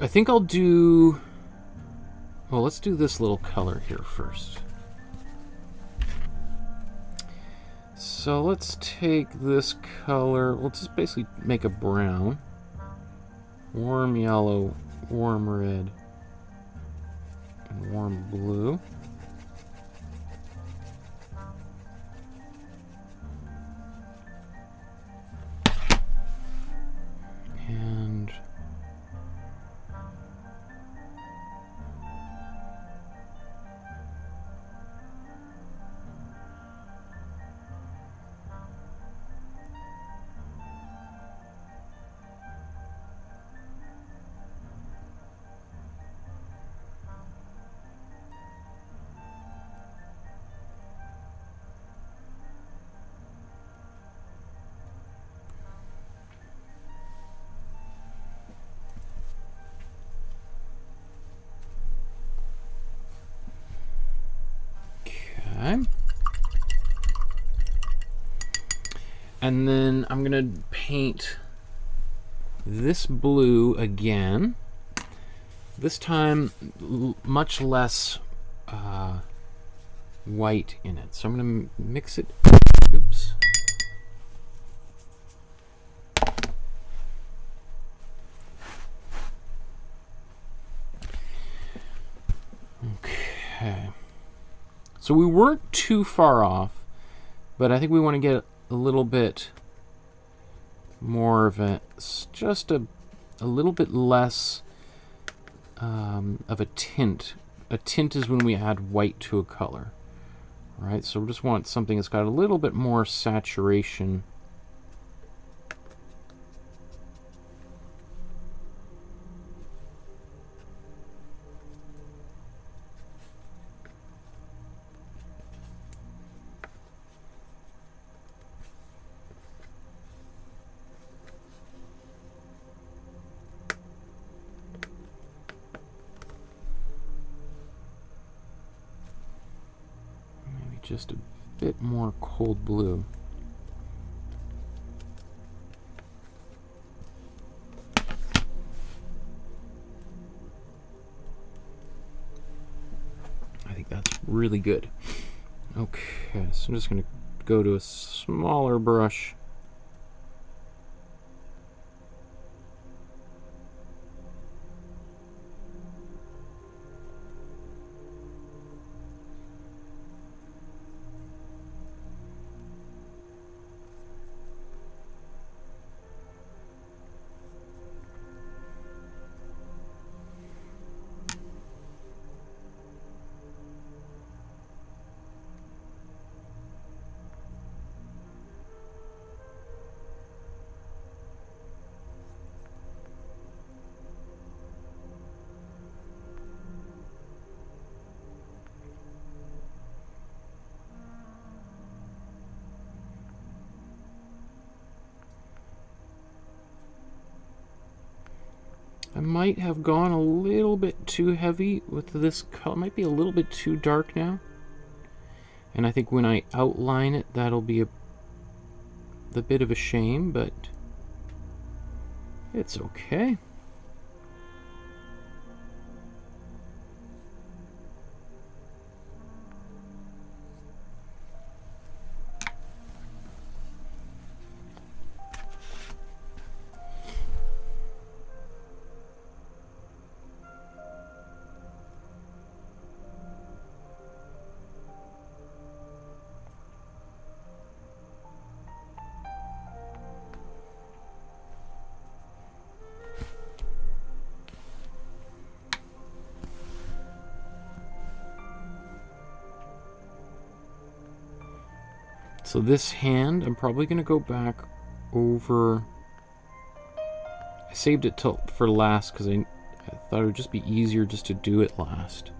I think I'll do... Well, let's do this little color here first. So let's take this color, let's just basically make a brown, warm yellow, warm red, and warm blue. And and then I'm gonna paint this blue again. This time, much less white in it. So I'm gonna mix it. Oops. Okay. So we weren't too far off, but I think we want to get a little bit more of a, just a little bit less of a tint. A tint is when we add white to a color, right? So we just want something that's got a little bit more saturation. Just a bit more cold blue. I think that's really good. Okay, so I'm just going to go to a smaller brush. I might have gone a little bit too heavy with this color. Might be a little bit too dark now. And I think when I outline it, that'll be a bit of a shame, but it's okay. So this hand, I'm probably going to go back over. I saved it for last because I thought it would just be easier just to do it last.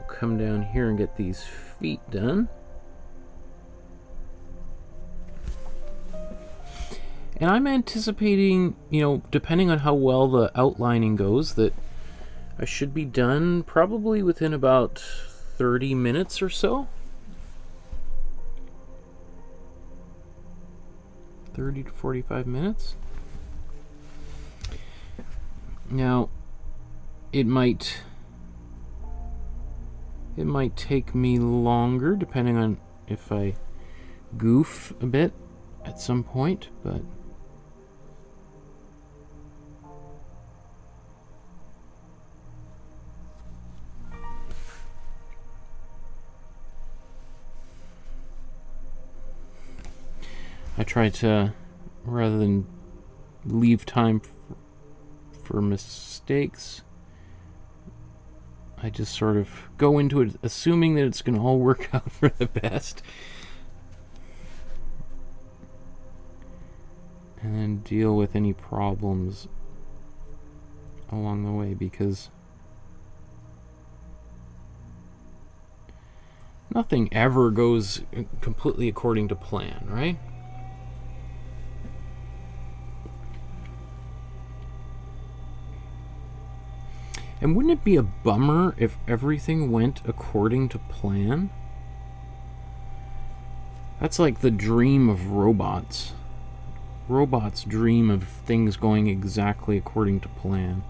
Come down here and get these feet done. And I'm anticipating, you know, depending on how well the outlining goes, that I should be done probably within about 30 minutes or so. 30 to 45 minutes. Now, it might take me longer depending on if I goof a bit at some point, but I try to, rather than leave time for mistakes, I just sort of go into it assuming that it's going to all work out for the best. And then deal with any problems along the way, because nothing ever goes completely according to plan, right? And wouldn't it be a bummer if everything went according to plan? That's like the dream of robots. Robots dream of things going exactly according to plan.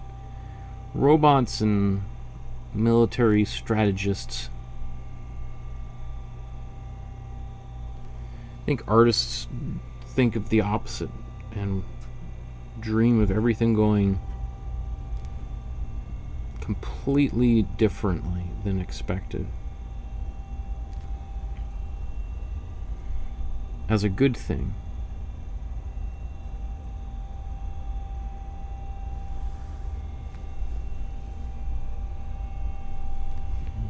Robots and military strategists. I think artists think of the opposite and dream of everything going completely differently than expected. As a good thing.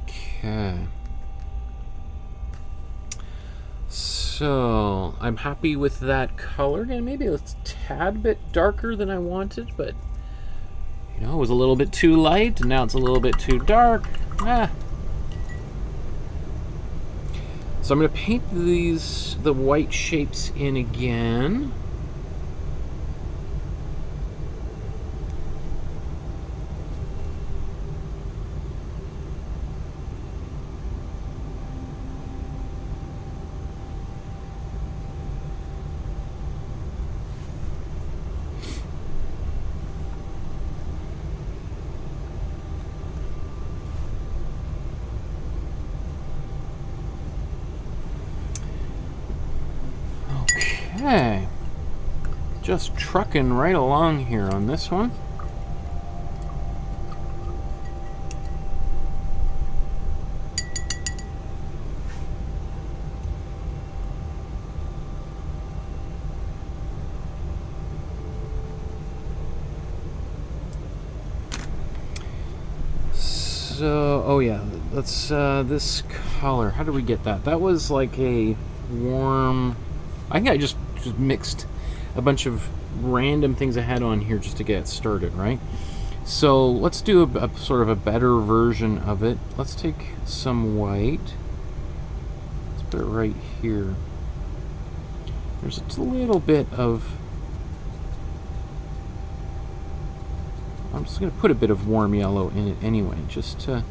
Okay. So, I'm happy with that color. Again, maybe it's a tad bit darker than I wanted, but you know, it was a little bit too light, and now it's a little bit too dark. So I'm going to paint the white shapes in again. Okay. Just trucking right along here on this one. So, oh yeah, let's, this color, how did we get that? That was like a warm, I think I just mixed a bunch of random things I had on here just to get started, right? So let's do a sort of a better version of it. Let's take some white. Let's put it right here. There's a little bit of, I'm just going to put a bit of warm yellow in it anyway, just to...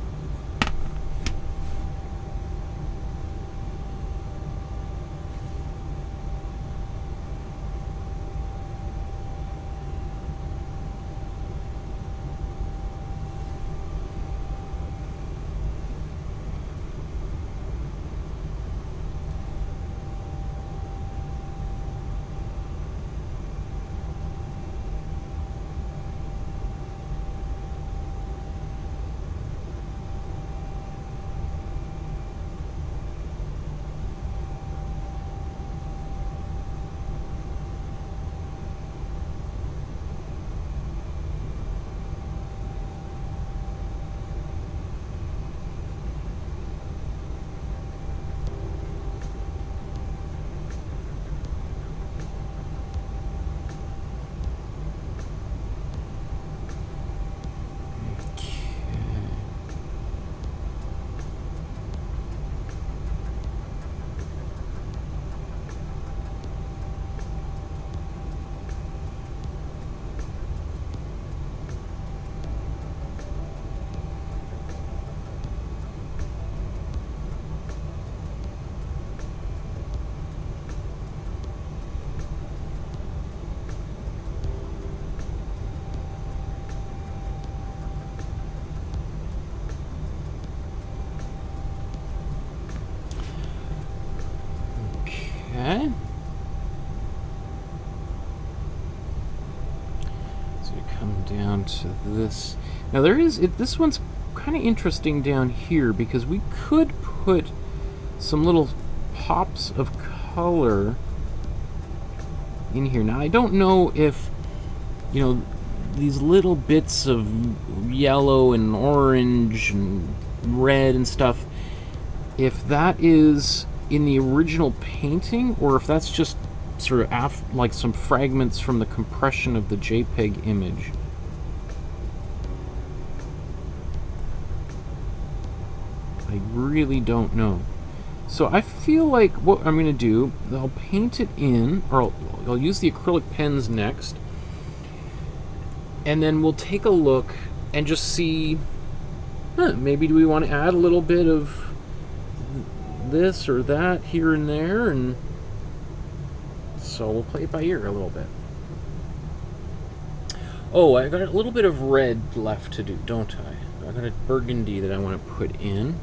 Okay. So we come down to this. Now there is, this one's kind of interesting down here because we could put some little pops of color in here. Now I don't know if, you know, these little bits of yellow and orange and red and stuff, if that is in the original painting, or if that's just sort of like some fragments from the compression of the JPEG image. I really don't know. So I feel like what I'm going to do, I'll paint it in, or I'll use the acrylic pens next, and then we'll take a look and just see, maybe do we want to add a little bit of this or that here and there, and so we'll play it by ear a little bit. Oh, I got a little bit of red left to do, don't I? I got a burgundy that I want to put in.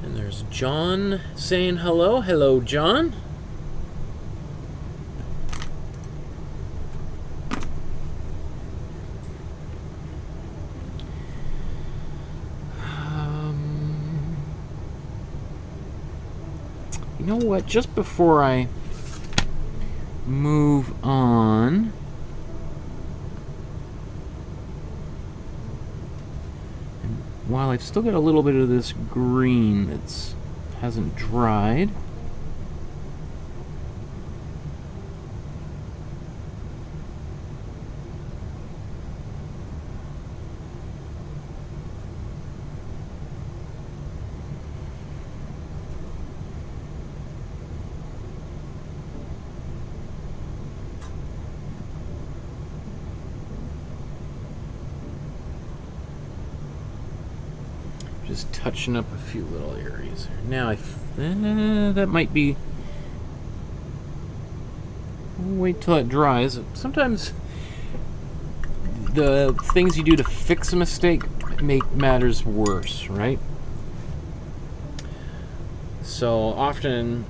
And there's John saying hello. Hello, John. You know what, just before I move on, and while I've still got a little bit of this green that hasn't dried, just touching up a few little areas here. Now, that might be... We'll wait till it dries. Sometimes the things you do to fix a mistake make matters worse, right? So often,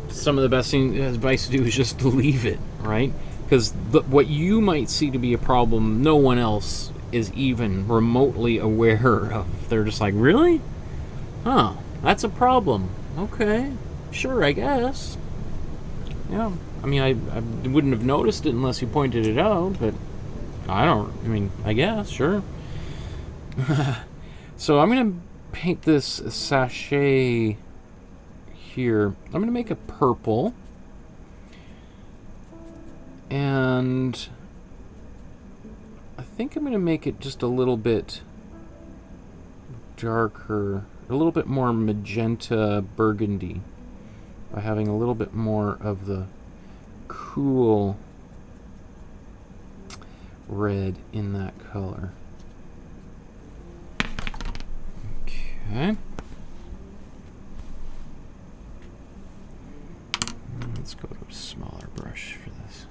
some of the best advice to do is just to leave it, right? Because what you might see to be a problem, no one else is even remotely aware of. They're just like, really? Huh, that's a problem. Okay, sure, I guess. Yeah, I mean, I wouldn't have noticed it unless you pointed it out, but I guess, sure. So I'm going to paint this sachet here. I'm going to make a purple. And I think I'm going to make it just a little bit darker, a little bit more magenta burgundy by having a little bit more of the cool red in that color. Okay. Let's go to a smaller brush for this.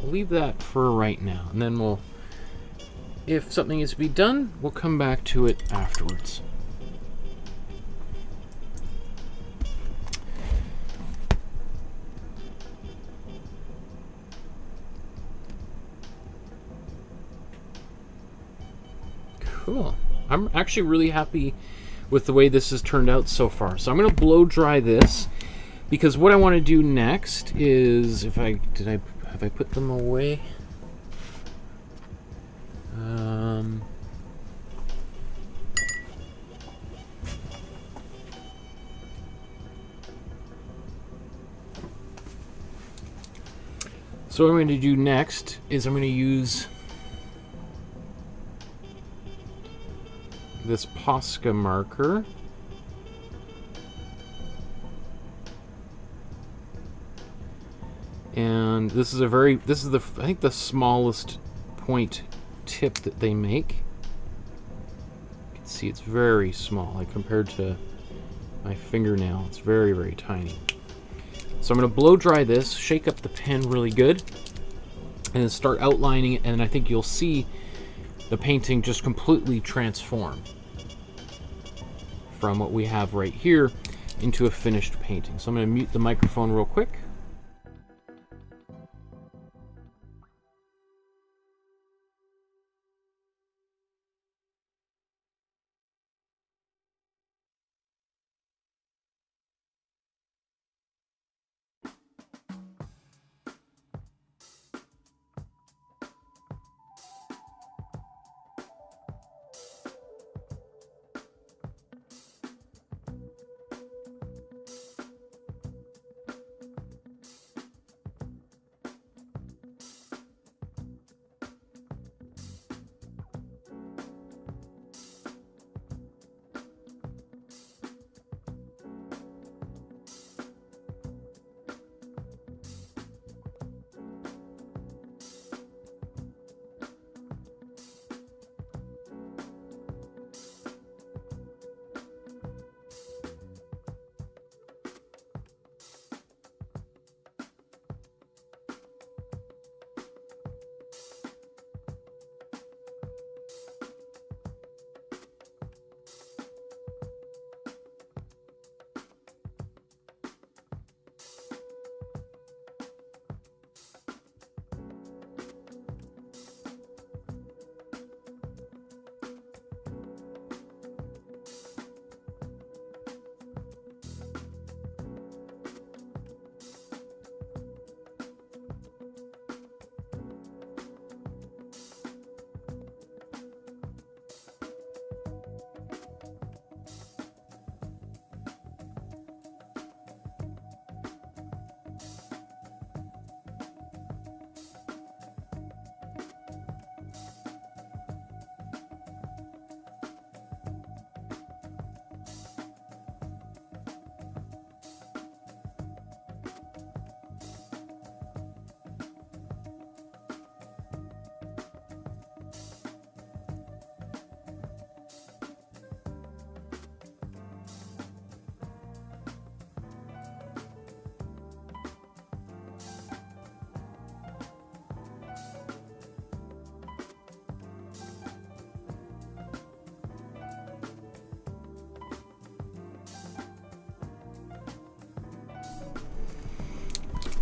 Leave that for right now, and then we'll, if something needs to be done, we'll come back to it afterwards. Cool. I'm actually really happy with the way this has turned out so far. So I'm going to blow dry this, because what I want to do next is, have I put them away? So what I'm going to do next is I'm going to use this Posca marker. And this is I think the smallest point tip that they make. You can see it's very small, like compared to my fingernail. It's very, very tiny. So I'm going to blow dry this, shake up the pen really good, and then start outlining it, and I think you'll see the painting just completely transform from what we have right here into a finished painting. So I'm going to mute the microphone real quick.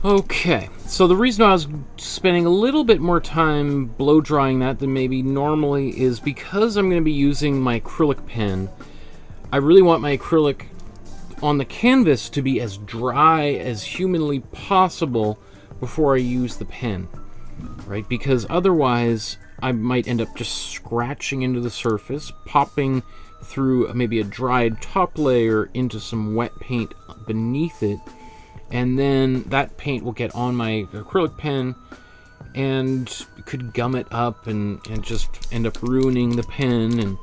Okay, so the reason I was spending a little bit more time blow drying that than maybe normally is because I'm going to be using my acrylic pen. I really want my acrylic on the canvas to be as dry as humanly possible before I use the pen, right? Because otherwise I might end up just scratching into the surface, popping through maybe a dried top layer into some wet paint beneath it, and then that paint will get on my acrylic pen and could gum it up and just end up ruining the pen. And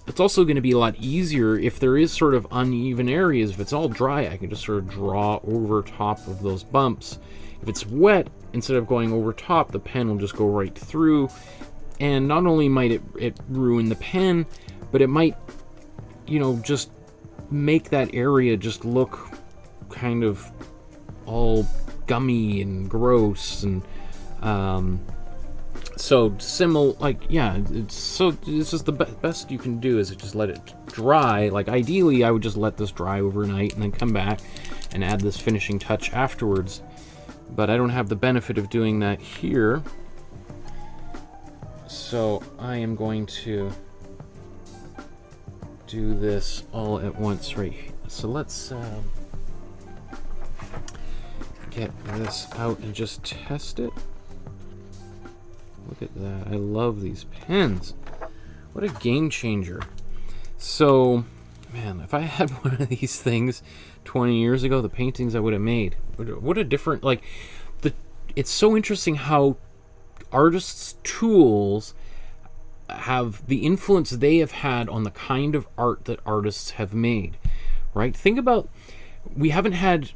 it's also going to be a lot easier if there is sort of uneven areas. If it's all dry, I can just sort of draw over top of those bumps. If it's wet, instead of going over top, the pen will just go right through. And not only might it ruin the pen, but it might, you know, just make that area just look kind of all gummy and gross. And so similar, like, yeah, it's just the best you can do is just let it dry. Like, ideally I would just let this dry overnight and then come back and add this finishing touch afterwards, but I don't have the benefit of doing that here, so I am going to do this all at once right here. So let's get this out and just test it. Look at that. I love these pens. What a game changer. So, man, if I had one of these things 20 years ago, the paintings I would have made. What a different, like, it's so interesting how artists' tools have the influence they have had on the kind of art that artists have made, right? Think about, we haven't had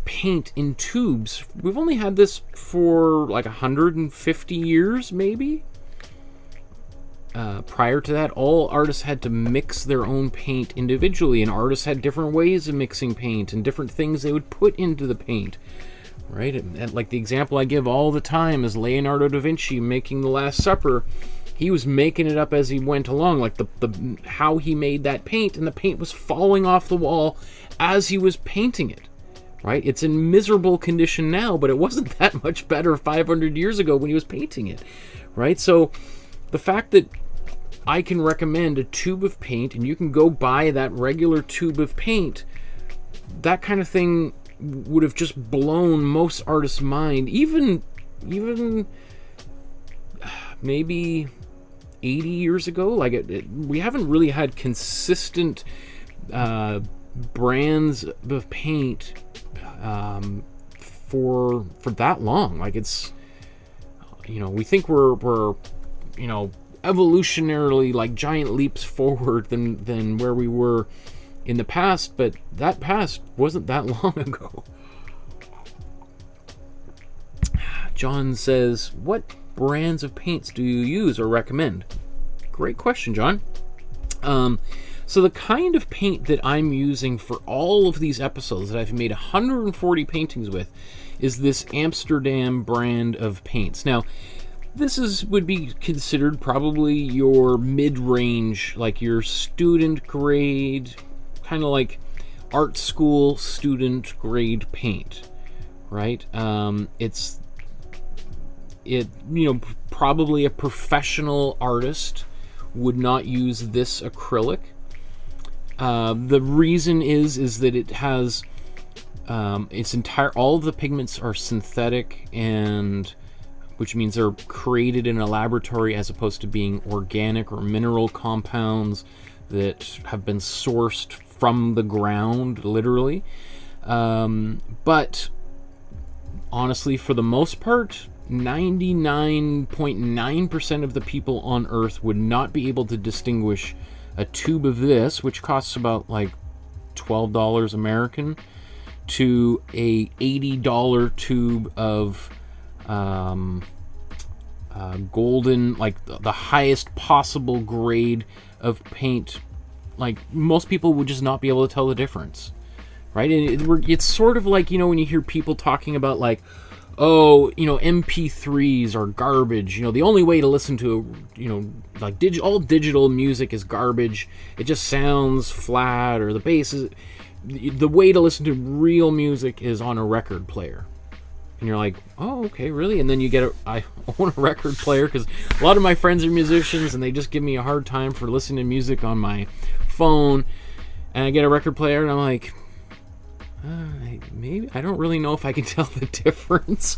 paint in tubes. We've only had this for like 150 years, maybe. Prior to that, all artists had to mix their own paint individually, and artists had different ways of mixing paint and different things they would put into the paint, right? And like the example I give all the time is Leonardo da Vinci making The Last Supper. He was making it up as he went along, like the how he made that paint, and the paint was falling off the wall as he was painting it. Right? It's in miserable condition now, but it wasn't that much better 500 years ago when he was painting it, right? So the fact that I can recommend a tube of paint and you can go buy that regular tube of paint, that kind of thing would have just blown most artists' mind, even maybe 80 years ago. Like we haven't really had consistent brands of paint for that long. Like, it's, you know, we think we're you know, evolutionarily like giant leaps forward than where we were in the past, but that past wasn't that long ago. John says, what brands of paints do you use or recommend? Great question, John. So the kind of paint that I'm using for all of these episodes that I've made 140 paintings with is this Amsterdam brand of paints. Now, this would be considered probably your mid-range, like your student grade, kind of like art school student grade paint, right? You know, probably a professional artist would not use this acrylic. The reason is that it has all of the pigments are synthetic, and which means they're created in a laboratory as opposed to being organic or mineral compounds that have been sourced from the ground, literally. But honestly, for the most part, 99.9% of the people on Earth would not be able to distinguish a tube of this, which costs about like $12 American, to a $80 tube of golden, like the highest possible grade of paint. Like, most people would just not be able to tell the difference, right? And it's sort of like, you know, when you hear people talking about like, oh, you know, MP3s are garbage. You know, the only way to listen to, you know, like all digital music is garbage. It just sounds flat, or the bass is. the way to listen to real music is on a record player. And you're like, oh, okay, really? And then you get I own a record player because a lot of my friends are musicians and they just give me a hard time for listening to music on my phone. And I get a record player and I'm like, maybe I don't really know if I can tell the difference.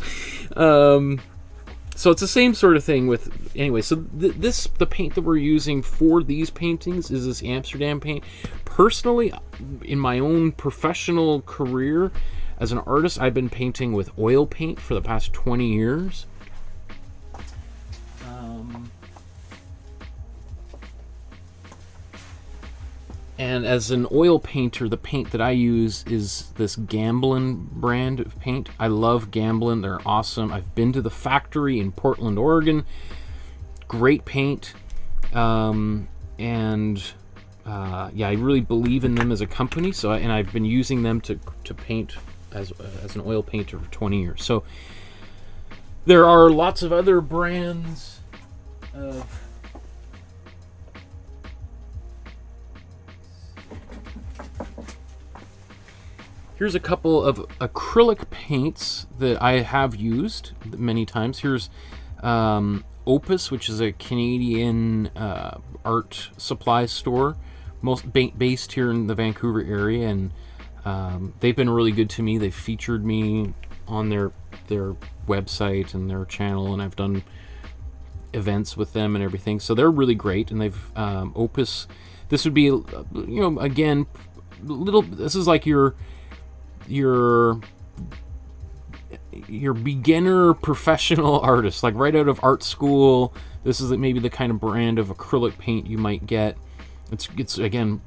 So it's the same sort of thing with, anyway, so the paint that we're using for these paintings is this Amsterdam paint. Personally, in my own professional career as an artist, I've been painting with oil paint for the past 20 years. And as an oil painter, the paint that I use is this Gamblin brand of paint. I love Gamblin. They're awesome. I've been to the factory in Portland, Oregon. Great paint. Yeah, I really believe in them as a company. So, and I've been using them to paint as an oil painter for 20 years. So there are lots of other brands of... Here's a couple of acrylic paints that I have used many times. Here's Opus, which is a Canadian art supply store, based here in the Vancouver area, and they've been really good to me. They've featured me on their website and their channel, and I've done events with them and everything. So they're really great, and they've Opus. This would be, you know, again, this is like your beginner professional artist, like right out of art school. This is maybe the kind of brand of acrylic paint you might get. It's again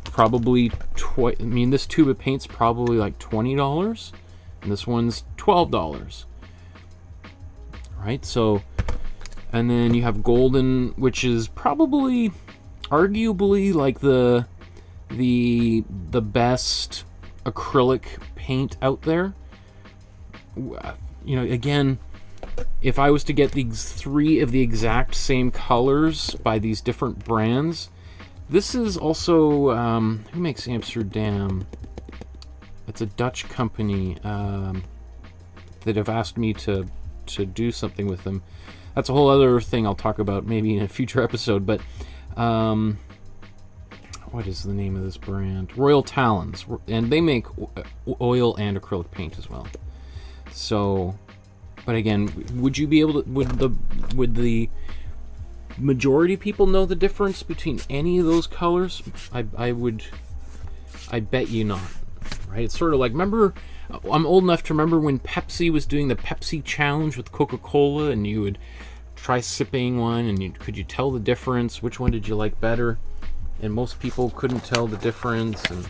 probably I mean, this tube of paint's probably like $20, and this one's $12. Right? So, and then you have Golden, which is probably arguably like the best acrylic paint out there. You know, again, if I was to get these 3 of the exact same colors by these different brands, this is also who makes Amsterdam? It's a Dutch company that have asked me to do something with them. That's a whole other thing I'll talk about maybe in a future episode, but what is the name of this brand? Royal Talons, and they make oil and acrylic paint as well. So, but again, would you be able to? Would the majority of people know the difference between any of those colors? I would. I bet you not. Right? It's sort of like, remember, I'm old enough to remember when Pepsi was doing the Pepsi challenge with Coca-Cola, and you would try sipping one, and could you tell the difference? Which one did you like better? And most people couldn't tell the difference. And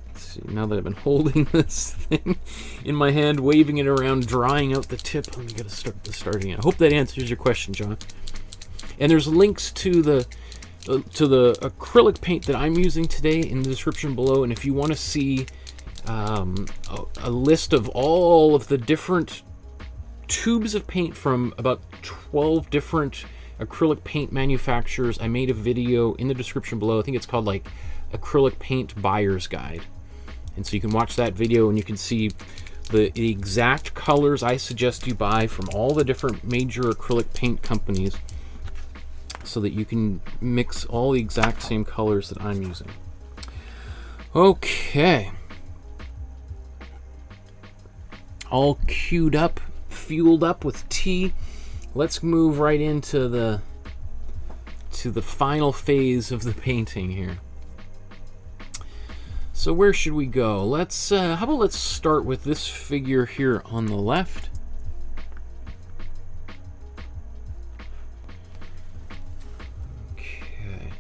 let's see, now that I've been holding this thing in my hand, waving it around, drying out the tip, I'm gonna start starting it. I hope that answers your question, John. And there's links to the acrylic paint that I'm using today in the description below. And if you want to see a list of all of the different tubes of paint from about 12 different acrylic paint manufacturers, I made a video in the description below. I think it's called like Acrylic Paint Buyer's Guide, and so you can watch that video and you can see the exact colors I suggest you buy from all the different major acrylic paint companies, so that you can mix all the exact same colors that I'm using. Okay, all queued up, fueled up with tea. Let's move right into the final phase of the painting here. So where should we go? Let's how about let's start with this figure here on the left. Okay.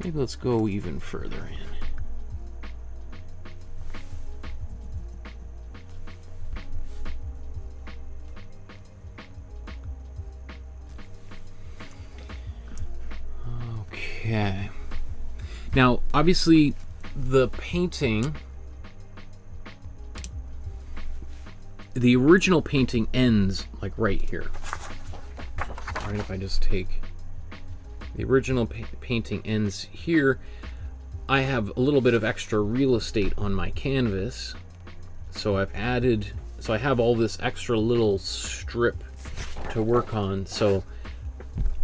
Maybe let's go even further in. Okay. Now, obviously, the painting, the original painting ends like right here. All right, if I just take the original painting ends here, I have a little bit of extra real estate on my canvas, so I have all this extra little strip to work on. So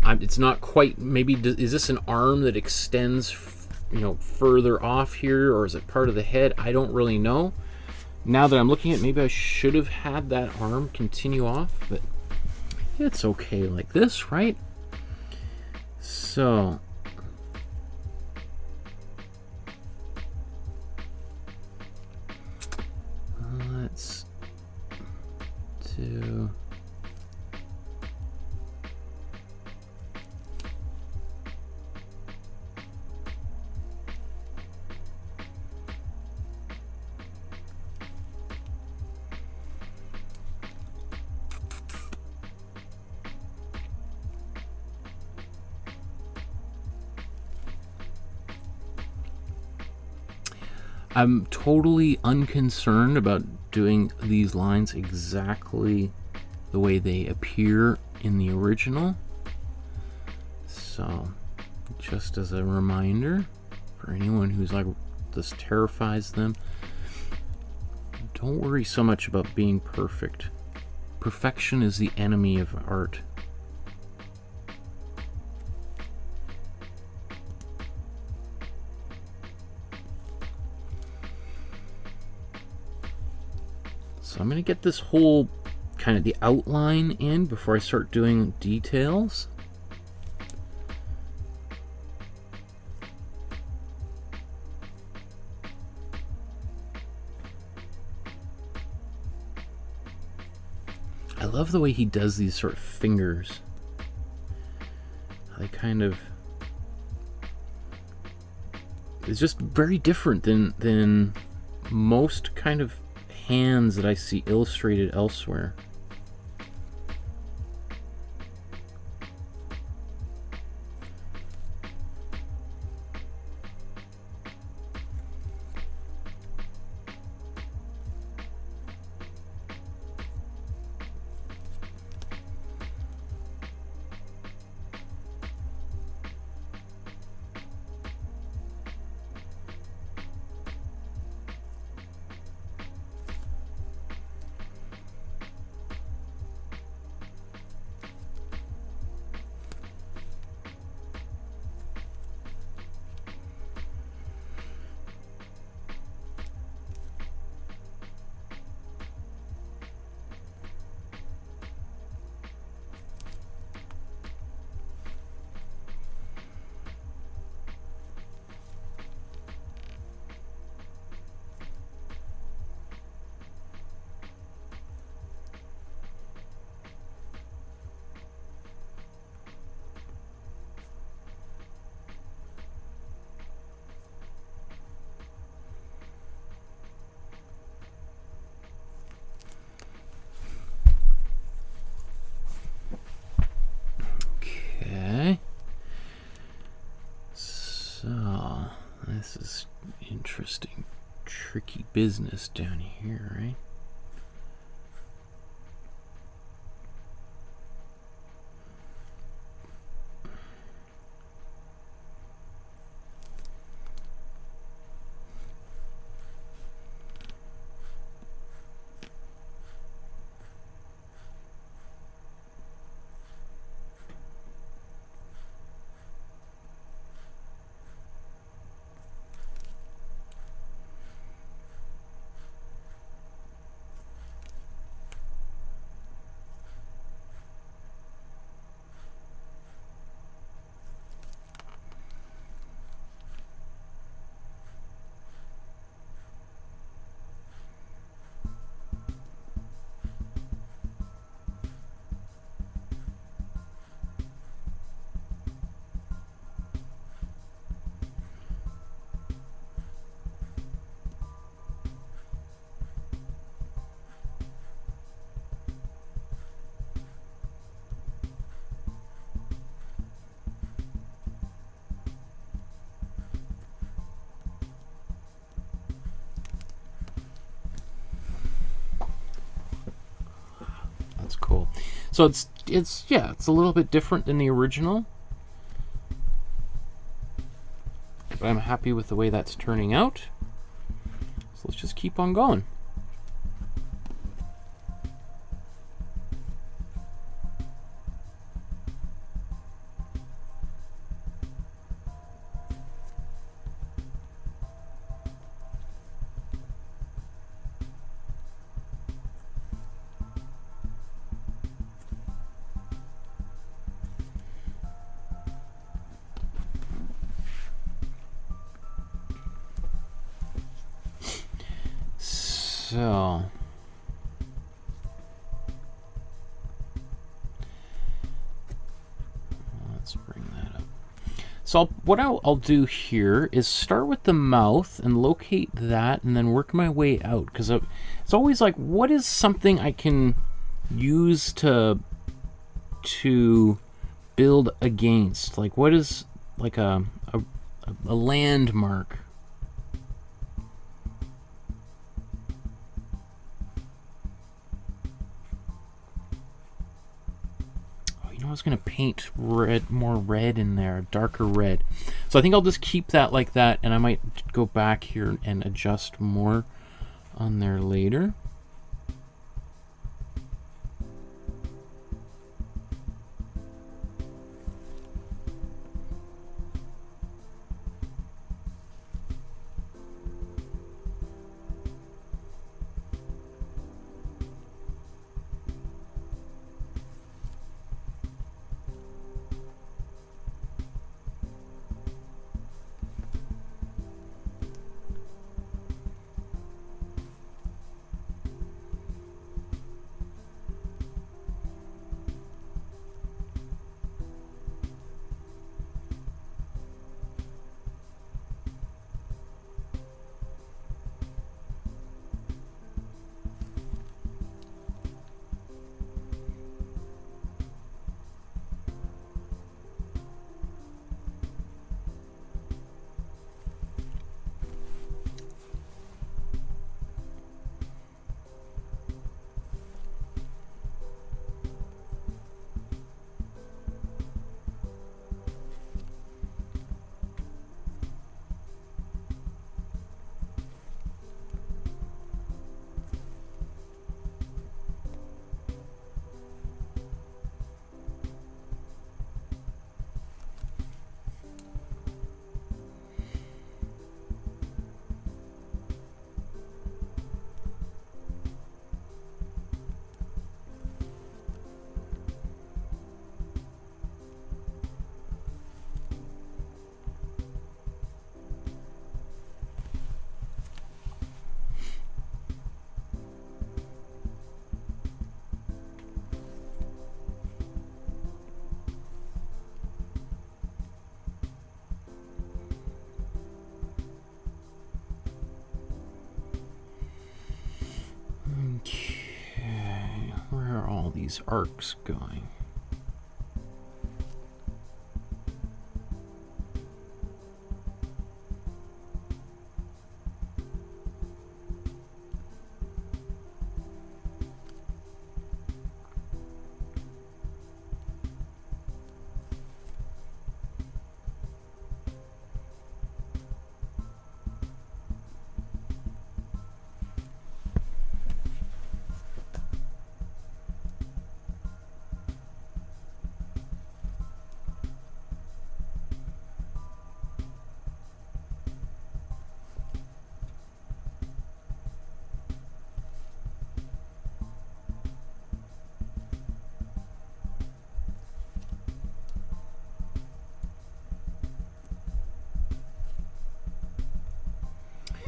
it's not quite, maybe, is this an arm that extends, you know, further off here, or is it part of the head? I don't really know. Now that I'm looking at it, maybe I should have had that arm continue off, but it's okay like this, right? So let's do I'm totally unconcerned about doing these lines exactly the way they appear in the original. So, just as a reminder for anyone who's like, this terrifies them, don't worry so much about being perfect. Perfection is the enemy of art. So I'm going to get this whole kind of the outline in before I start doing details. I love the way he does these sort of fingers. They kind of... It's just very different than most kind of hands that I see illustrated elsewhere. This is interesting, tricky business down here, right? Cool. So it's a little bit different than the original. but I'm happy with the way that's turning out. So let's just keep on going. So let's bring that up. So what I'll do here is start with the mouth and locate that, and then work my way out, because it's always like, what is something I can use to build against? Like, what is like a landmark? I was going to paint more red in there, darker red. So I think I'll just keep that like that, and I might go back here and adjust more on there later. Okay, where are all these arcs going?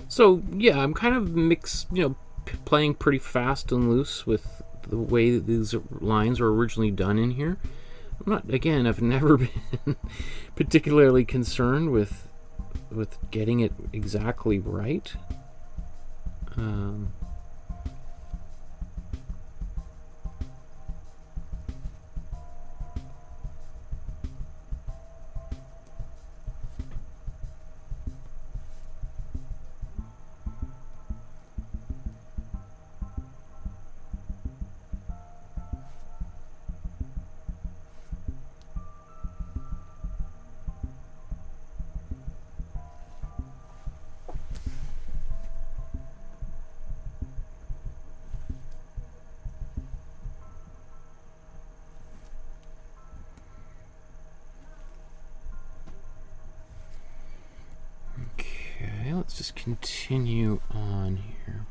So yeah, I'm kind of playing pretty fast and loose with the way that these lines were originally done in here. I've never been particularly concerned with getting it exactly right. let's just continue on here.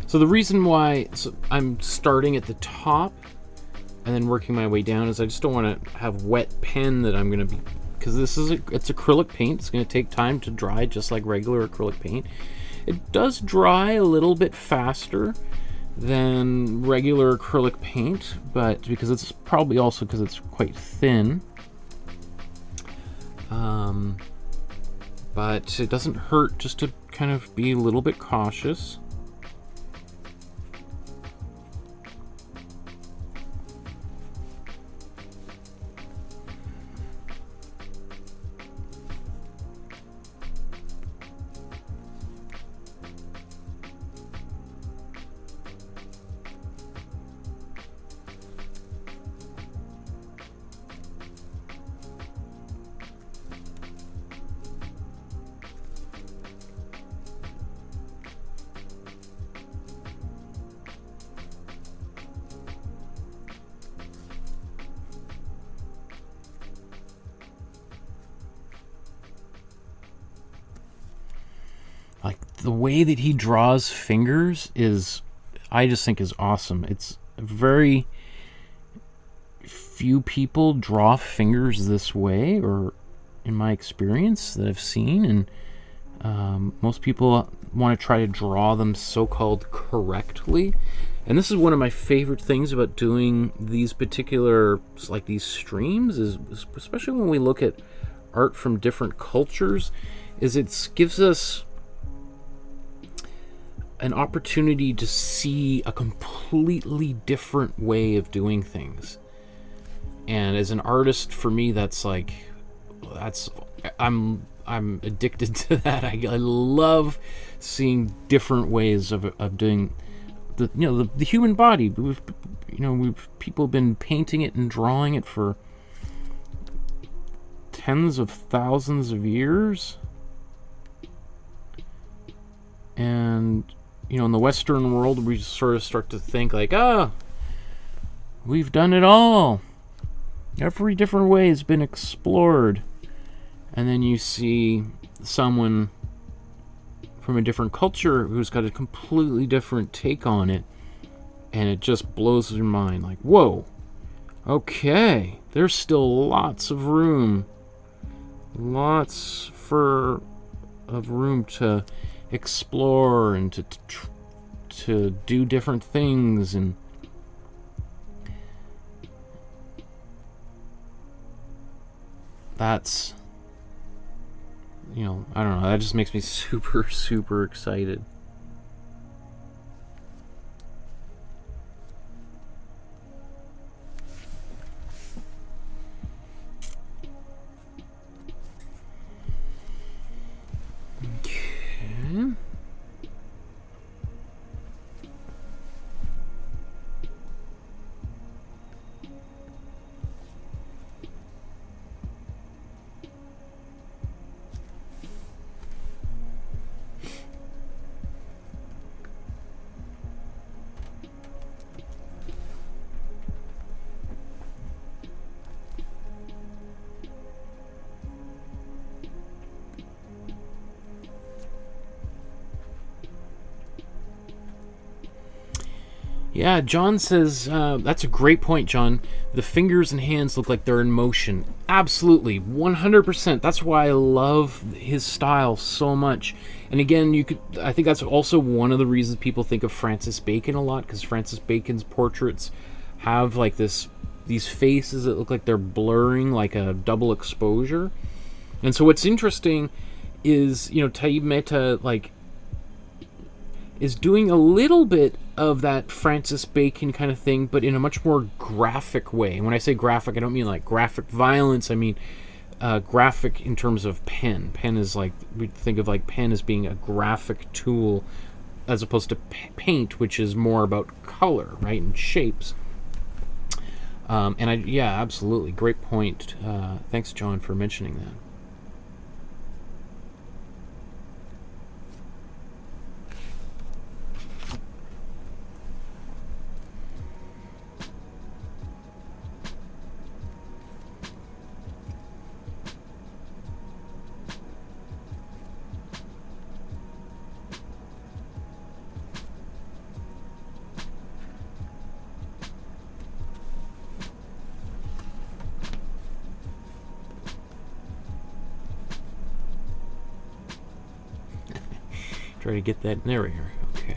So the reason why I'm starting at the top and then working my way down is I just don't want to have wet pen that I'm going to be, because it's acrylic paint. It's going to take time to dry just like regular acrylic paint. It does dry a little bit faster than regular acrylic paint, but because it's probably also because it's quite thin. But it doesn't hurt just to kind of be a little bit cautious. Like the way that he draws fingers is, I just think is awesome. It's very few people draw fingers this way, or in my experience that I've seen, and most people want to try to draw them so-called correctly. And this is one of my favorite things about doing these particular, like these streams, is especially when we look at art from different cultures, is it gives us an opportunity to see a completely different way of doing things. And as an artist, for me, that's like, I'm addicted to that. I love seeing different ways of doing the human body. People have been painting it and drawing it for tens of thousands of years, and in the Western world, we sort of start to think like, we've done it all. Every different way has been explored. And then you see someone from a different culture who's got a completely different take on it, and it just blows your mind. Like, whoa, okay, there's still lots of room. Lots of room to explore and to do different things, and that's, I don't know, that just makes me super, super excited. Yeah, John says, that's a great point, John. The fingers and hands look like they're in motion. Absolutely, 100%. That's why I love his style so much. And again, I think that's also one of the reasons people think of Francis Bacon a lot, because Francis Bacon's portraits have like these faces that look like they're blurring, like a double exposure. And so what's interesting is, Tyeb Mehta, like, is doing a little bit of that Francis Bacon kind of thing, but in a much more graphic way. And when I say graphic, I don't mean like graphic violence. I mean graphic in terms of pen. Pen is like, we think of like pen as being a graphic tool as opposed to paint, which is more about color, right, and shapes. Yeah, absolutely. Great point. Thanks, John, for mentioning that. Try to get that. There we are. Okay.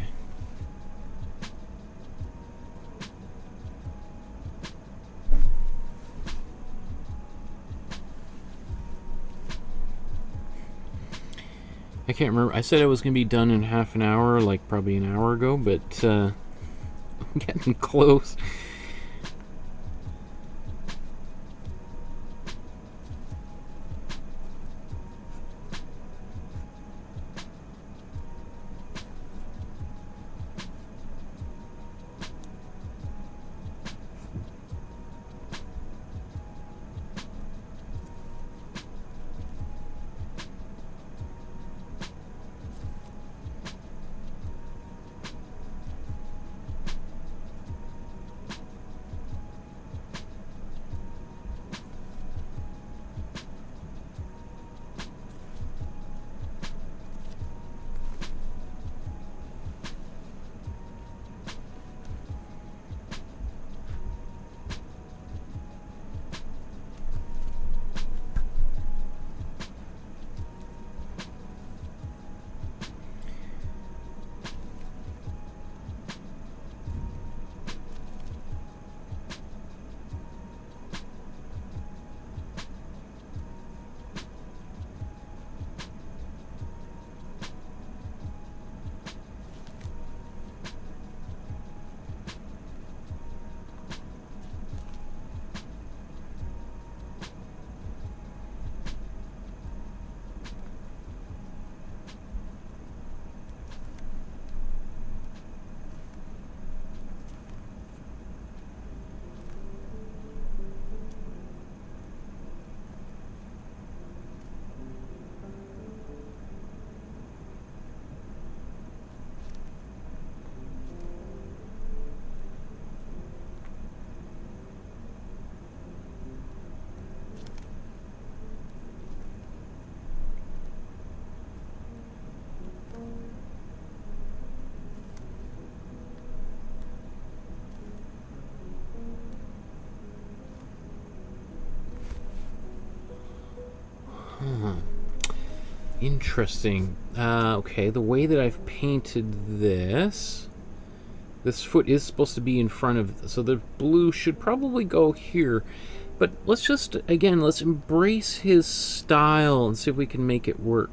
I can't remember. I said it was going to be done in half an hour, like probably an hour ago, but I'm getting close. Interesting. Okay, the way that I've painted this foot is supposed to be in front of, so the blue should probably go here. But let's just, again, let's embrace his style and see if we can make it work.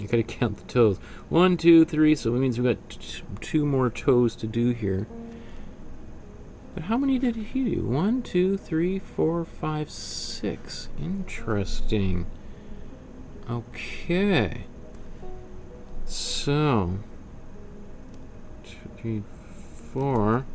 You gotta count the toes. 1, 2, 3, so it means we've got two more toes to do here. But how many did he do? 1, 2, 3, 4, 5, 6. Interesting. Okay. So 2, 3, 4.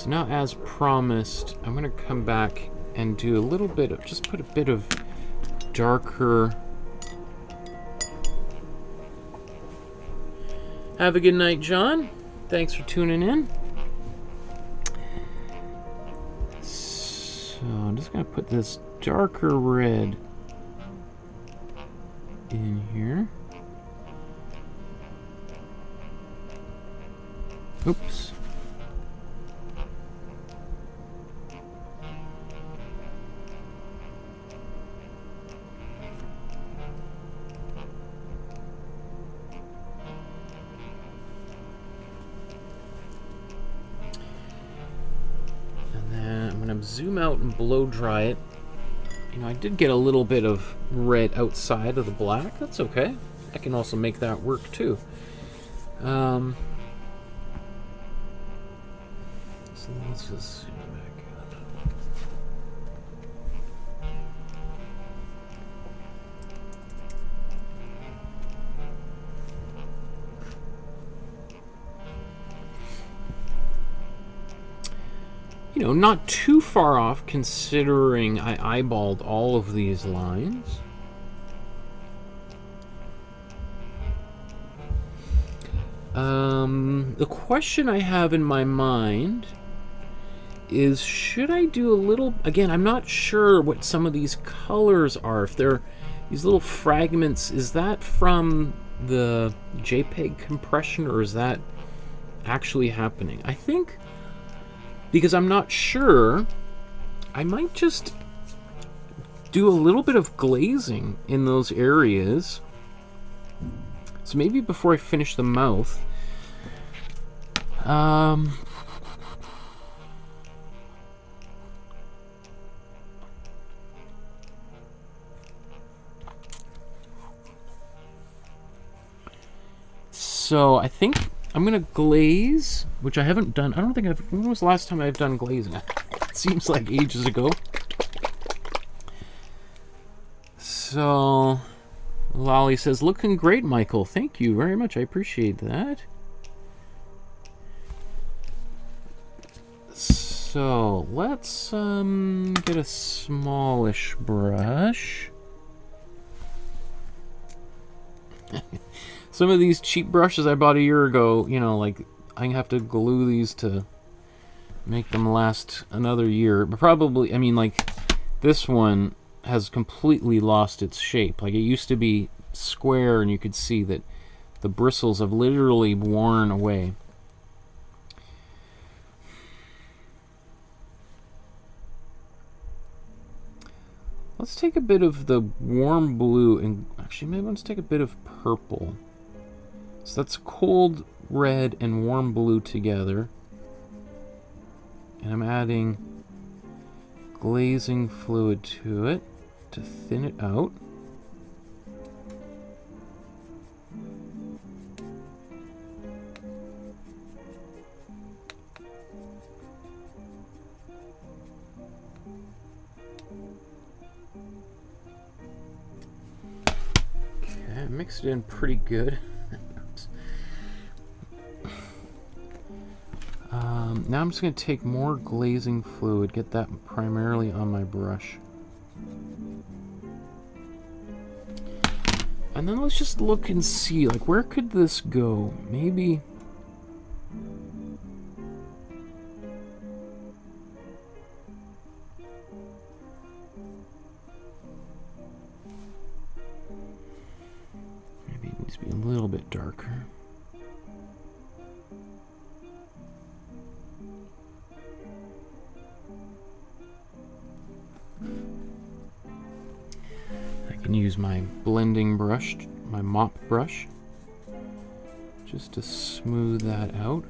So now, as promised, I'm going to come back and do a little bit of, just put a bit of darker. Have a good night, John. Thanks for tuning in. So I'm just going to put this darker red in here. Oops. Zoom out and blow dry it. You know, I did get a little bit of red outside of the black. That's okay. I can also make that work too. So let's just zoom back up. You know, not too far off considering I eyeballed all of these lines. The question I have in my mind is, should I do a little... Again, I'm not sure what some of these colors are. If they're these little fragments, is that from the JPEG compression, or is that actually happening? I think... Because I'm not sure, I might just do a little bit of glazing in those areas. So maybe before I finish the mouth. So I think I'm gonna glaze, which I haven't done. I don't think I've... When was the last time I've done glazing? It seems like ages ago. So, Lolly says, looking great, Michael. Thank you very much. I appreciate that. So, let's get a smallish brush. Some of these cheap brushes I bought a year ago, you know, like, I have to glue these to make them last another year. But probably, I mean, like, this one has completely lost its shape. Like, it used to be square, and you could see that the bristles have literally worn away. Let's take a bit of the warm blue, and actually, maybe let's take a bit of purple. So that's cold red and warm blue together. And I'm adding glazing fluid to it to thin it out. Okay, I mixed it in pretty good. Now I'm just going to take more glazing fluid, get that primarily on my brush. And then let's just look and see, like, where could this go? Maybe... Maybe it needs to be a little bit darker. I can use my blending brush, my mop brush, just to smooth that out.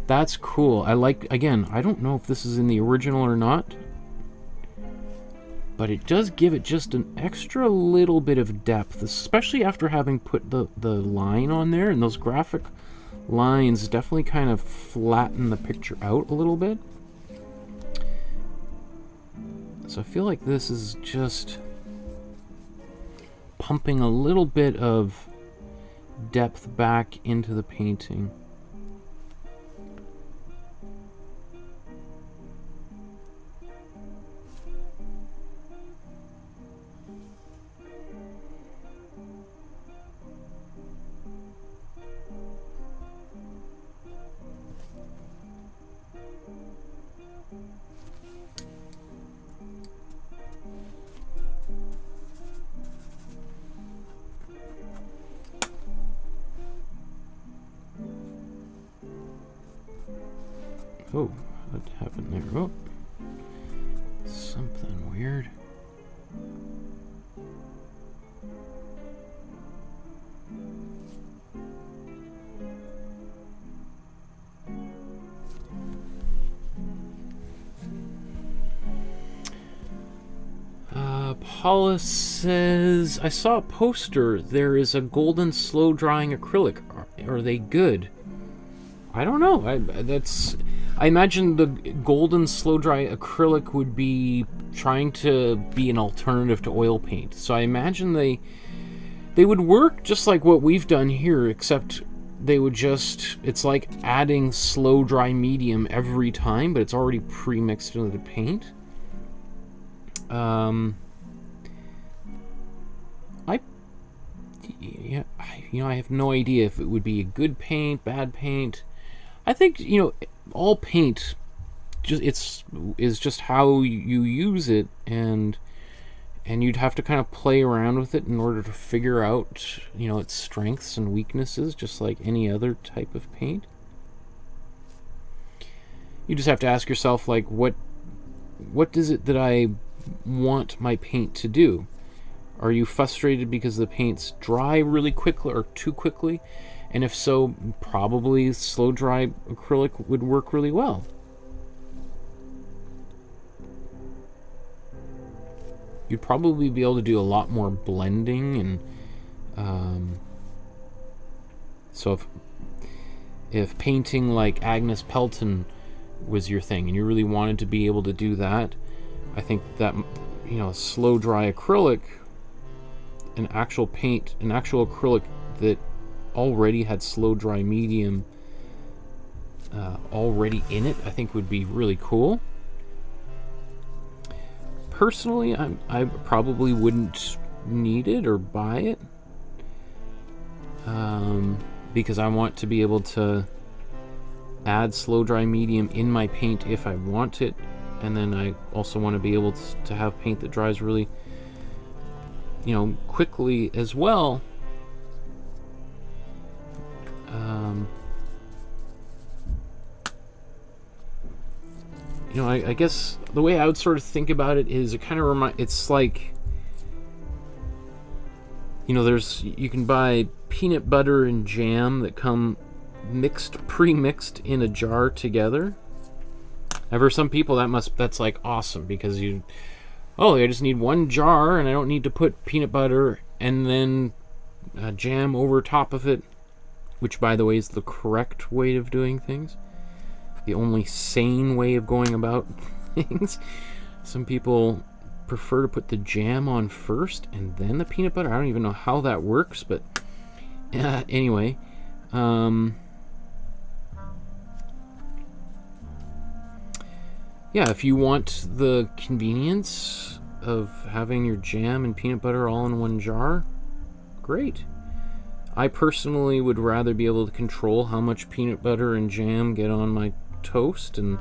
That's cool. I like, again, I don't know if this is in the original or not, but it does give it just an extra little bit of depth, especially after having put the line on there, and those graphic lines definitely kind of flatten the picture out a little bit. So I feel like this is just pumping a little bit of depth back into the painting. Oh, what happened there? Oh, something weird. Paula says, I saw a poster. There is a golden slow drying acrylic. Are they good? I don't know. I imagine the golden slow dry acrylic would be trying to be an alternative to oil paint. So I imagine they would work just like what we've done here, except they would just, it's like adding slow dry medium every time, but it's already pre-mixed into the paint. I have no idea if it would be a good paint, bad paint. I think, all paint is just how you use it, and you'd have to kind of play around with it in order to figure out, its strengths and weaknesses, just like any other type of paint. You just have to ask yourself, like, what is it that I want my paint to do? Are you frustrated because the paint's dry really quickly or too quickly? And if so, probably slow dry acrylic would work really well. You'd probably be able to do a lot more blending, and so if painting like Agnes Pelton was your thing and you really wanted to be able to do that, I think that slow dry acrylic, an actual acrylic that already had slow dry medium already in it, I think would be really cool. Personally, I probably wouldn't need it or buy it, because I want to be able to add slow dry medium in my paint if I want it, and then I also want to be able to have paint that dries really quickly as well. I guess the way I would sort of think about it is it kind of it's like, you can buy peanut butter and jam that come pre-mixed in a jar together. And for some people that's like awesome, because I just need one jar and I don't need to put peanut butter and then jam over top of it, which, by the way, is the correct way of doing things. The only sane way of going about things. Some people prefer to put the jam on first and then the peanut butter. I don't even know how that works, but anyway. Yeah, if you want the convenience of having your jam and peanut butter all in one jar, great. I personally would rather be able to control how much peanut butter and jam get on my toast, and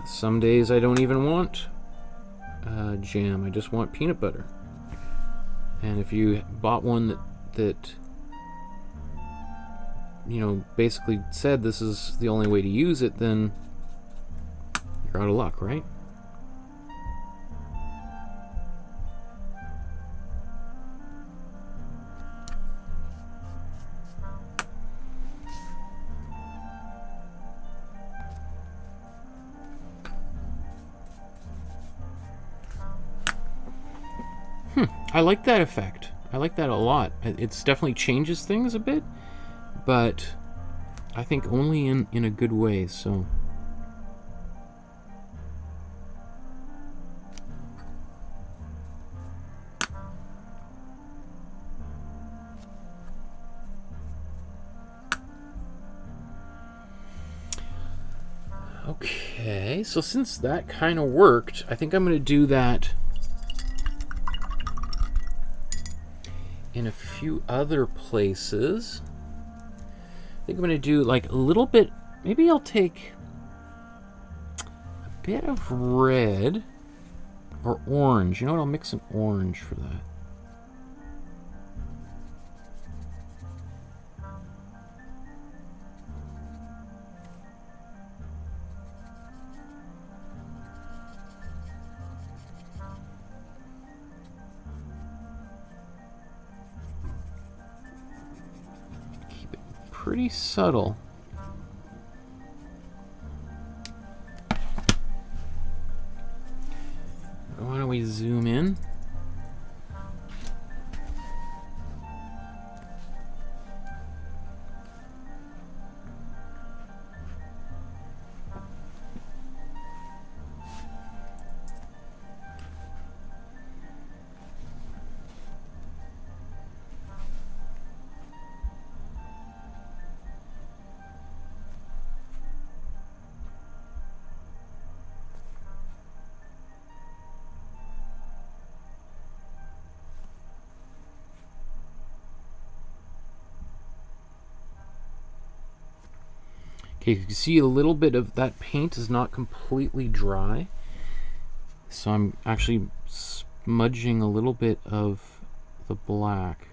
some days I don't even want jam, I just want peanut butter. And if you bought one that basically said this is the only way to use it, then you're out of luck, right? I like that effect. I like that a lot. It's definitely changes things a bit, but I think only in a good way, so. Okay, so since that kind of worked, I think I'm going to do that in a few other places. I think I'm going to do like a little bit, maybe I'll take a bit of red or orange. You know what, I'll mix an orange for that. pretty subtle. Why don't we zoom in? Okay, you can see a little bit of that paint is not completely dry. So I'm actually smudging a little bit of the black.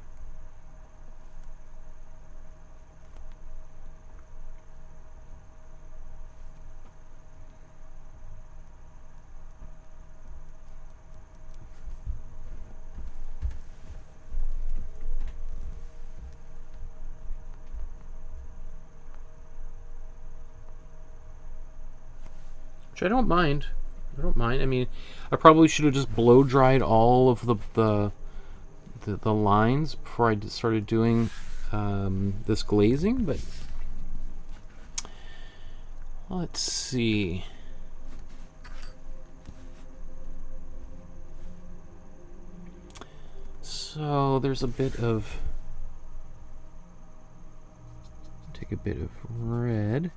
Which I don't mind. I don't mind. I mean, I probably should have just blow dried all of the lines before I started doing this glazing, but let's see. So there's a bit of, take a bit of red.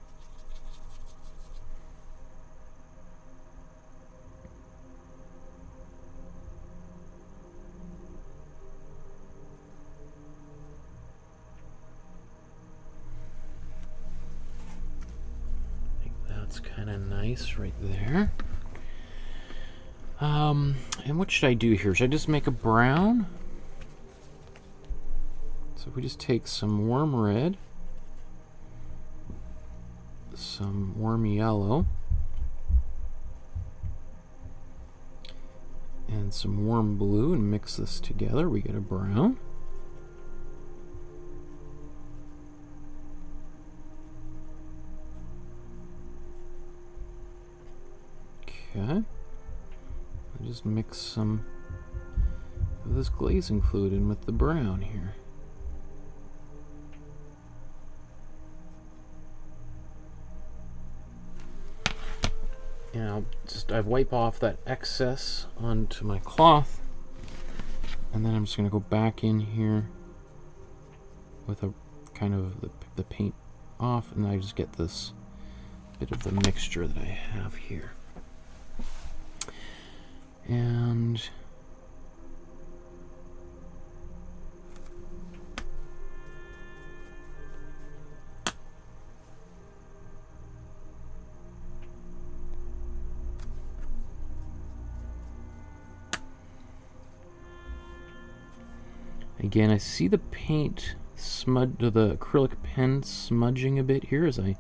Kind of nice right there. And what should I do here? Should I just make a brown? So if we just take some warm red, some warm yellow, and some warm blue and mix this together, we get a brown. Okay, I just mix some of this glazing fluid in with the brown here. And I wipe off that excess onto my cloth, and then I'm just going to go back in here with a kind of the paint off, and I just get this bit of the mixture that I have here. And again, I see the paint the acrylic pen smudging a bit here as I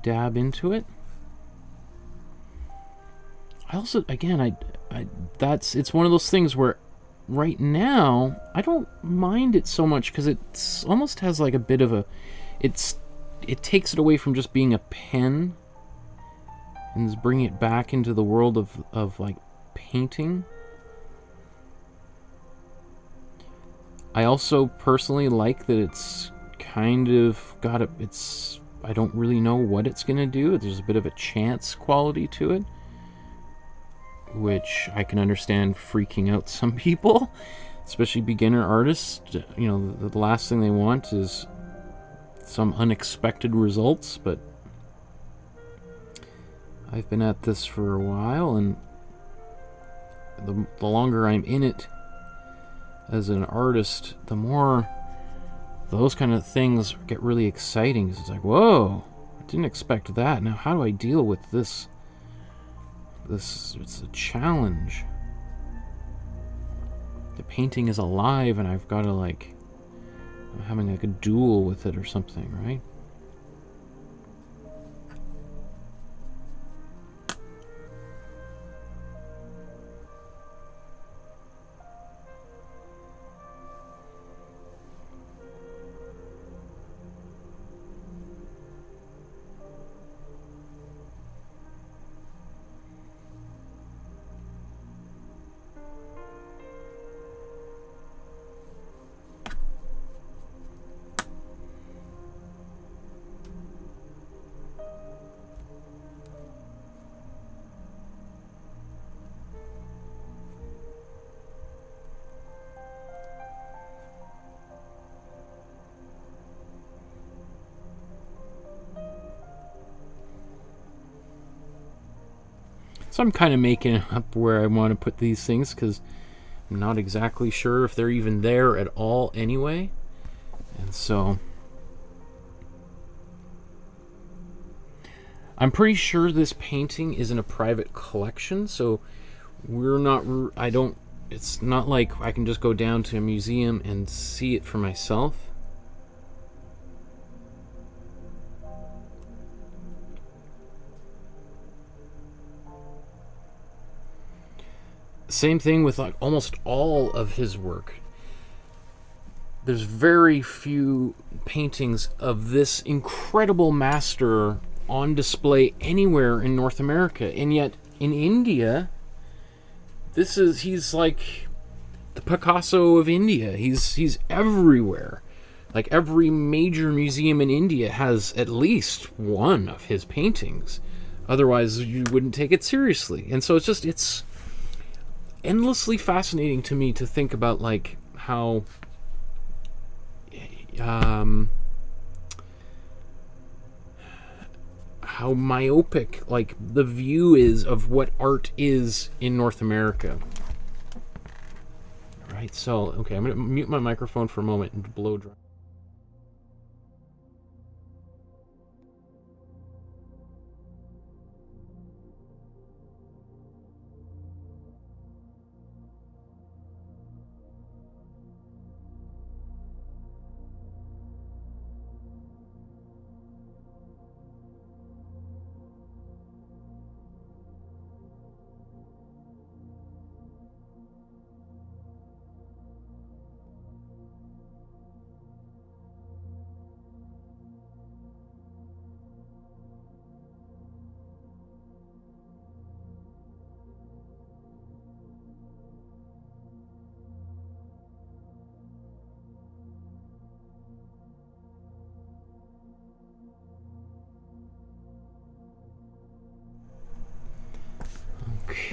dab into it. I also, again, it's one of those things where right now I don't mind it so much because it's almost has like a bit of a, it takes it away from just being a pen and is bringing it back into the world of like painting. I also personally like that it's kind of got I don't really know what it's gonna do. There's a bit of a chance quality to it, which I can understand freaking out some people, especially beginner artists. You know, the last thing they want is some unexpected results, but I've been at this for a while, and the longer I'm in it as an artist, the more those kind of things get really exciting. It's like, whoa, I didn't expect that. Now how do I deal with this? It's a challenge. The painting is alive and I've got to I'm having like a duel with it or something, right? So I'm kind of making up where I want to put these things because I'm not exactly sure if they're even there at all anyway. And so I'm pretty sure this painting is in a private collection, so it's not like I can just go down to a museum and see it for myself. Same thing with like almost all of his work. There's very few paintings of this incredible master on display anywhere in North America, and yet in India, he's like the Picasso of India. He's everywhere. Like every major museum in India has at least one of his paintings. Otherwise, you wouldn't take it seriously. And so it's endlessly fascinating to me to think about like how myopic like the view is of what art is in North America. Right, so okay, I'm gonna mute my microphone for a moment and blow dry.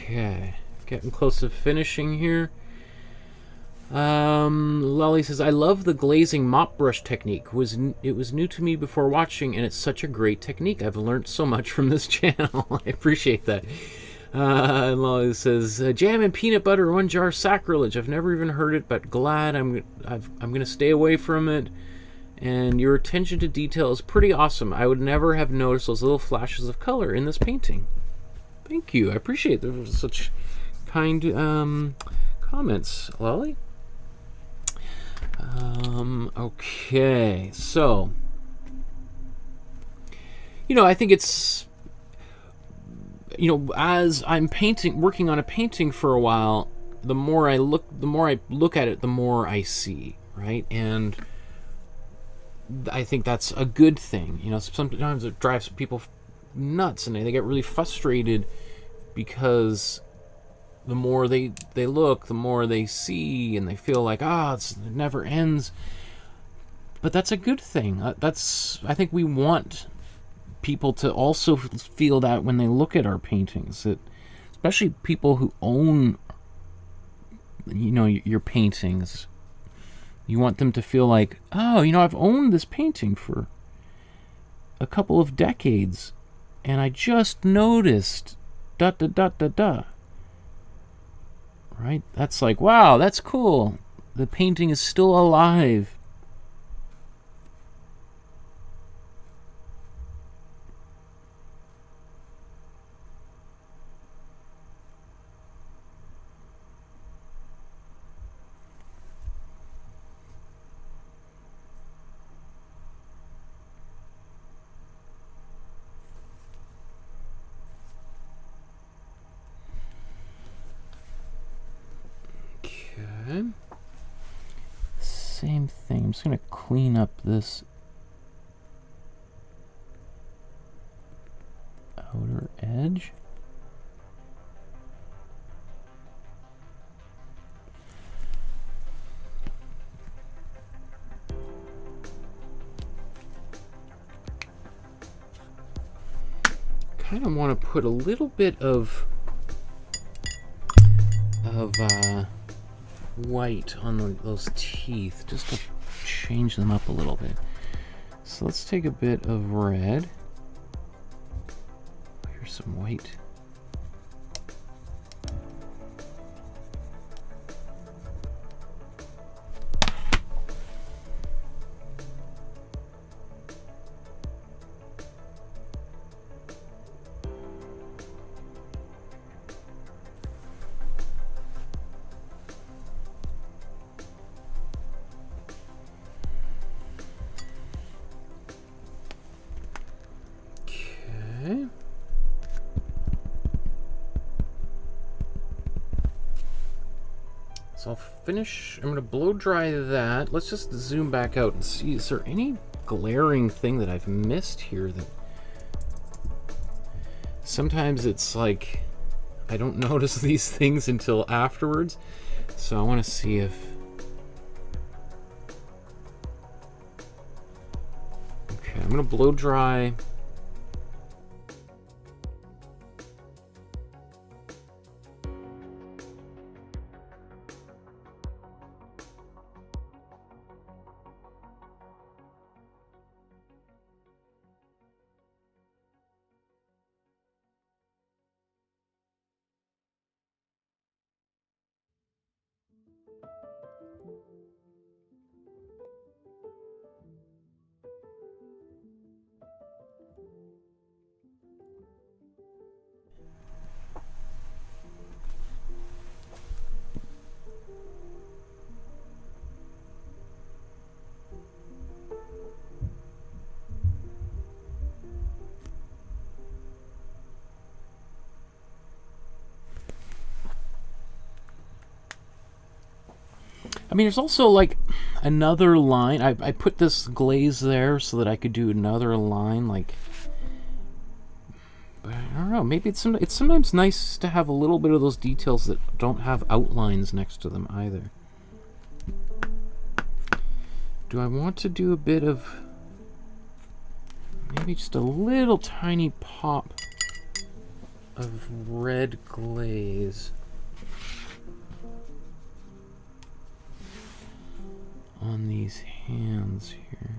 Okay, getting close to finishing here. Lolly says, I love the glazing mop brush technique. It was new to me before watching, and it's such a great technique. I've learned so much from this channel. I appreciate that. Lolly says, jam and peanut butter, 1 jar, sacrilege. I've never even heard it, but glad I'm going to stay away from it. And your attention to detail is pretty awesome. I would never have noticed those little flashes of color in this painting. Thank you. I appreciate those such kind comments, Lolly. Okay, so I think it's as I'm working on a painting for a while, the more I look at it, the more I see, right? And I think that's a good thing. Sometimes it drives people nuts and they get really frustrated because the more they look, the more they see, and they feel like it never ends. But that's a good thing. I think we want people to also feel that when they look at our paintings, especially people who own your paintings. You want them to feel like, I've owned this painting for a couple of decades, and I just noticed, ... Right? That's like, wow, that's cool. The painting is still alive. Same thing. I'm just going to clean up this outer edge. Kind of want to put a little bit of white on those teeth, just to change them up a little bit. So let's take a bit of red. Here's some white. So I'll finish. I'm going to blow dry that. Let's just zoom back out and see. Is there any glaring thing that I've missed here? That sometimes it's like I don't notice these things until afterwards. So I want to see if... Okay, I'm going to blow dry. I mean, there's also like another line. I put this glaze there so that I could do another line, like, but I don't know, maybe it's sometimes nice to have a little bit of those details that don't have outlines next to them either. Do I want to do a bit of, maybe just a little tiny pop of red glaze on these hands here?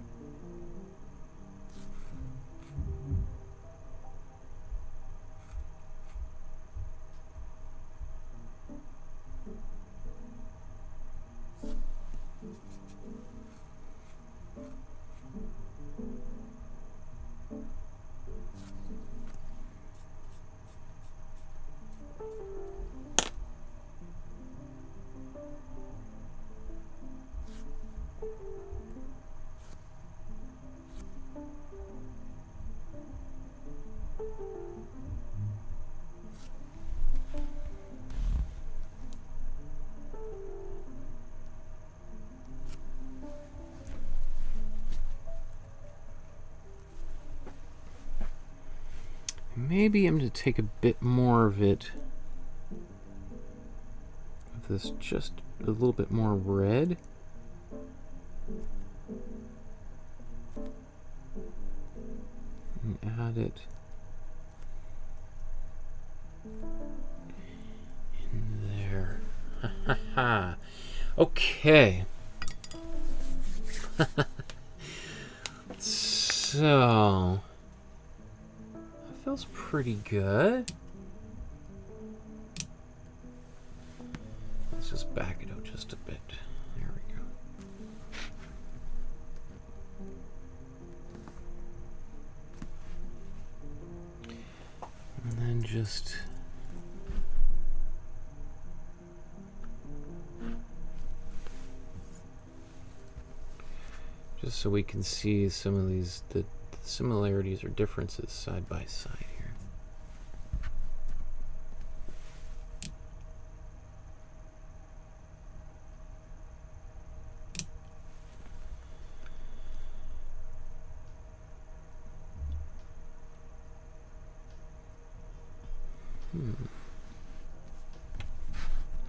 Maybe I'm going to take a bit more of it, of this, just a little bit more red. And add it in there. Ha ha ha. Okay. So... feels pretty good. Let's just back it out just a bit. There we go. And then just so we can see some of these, the similarities or differences side by side here.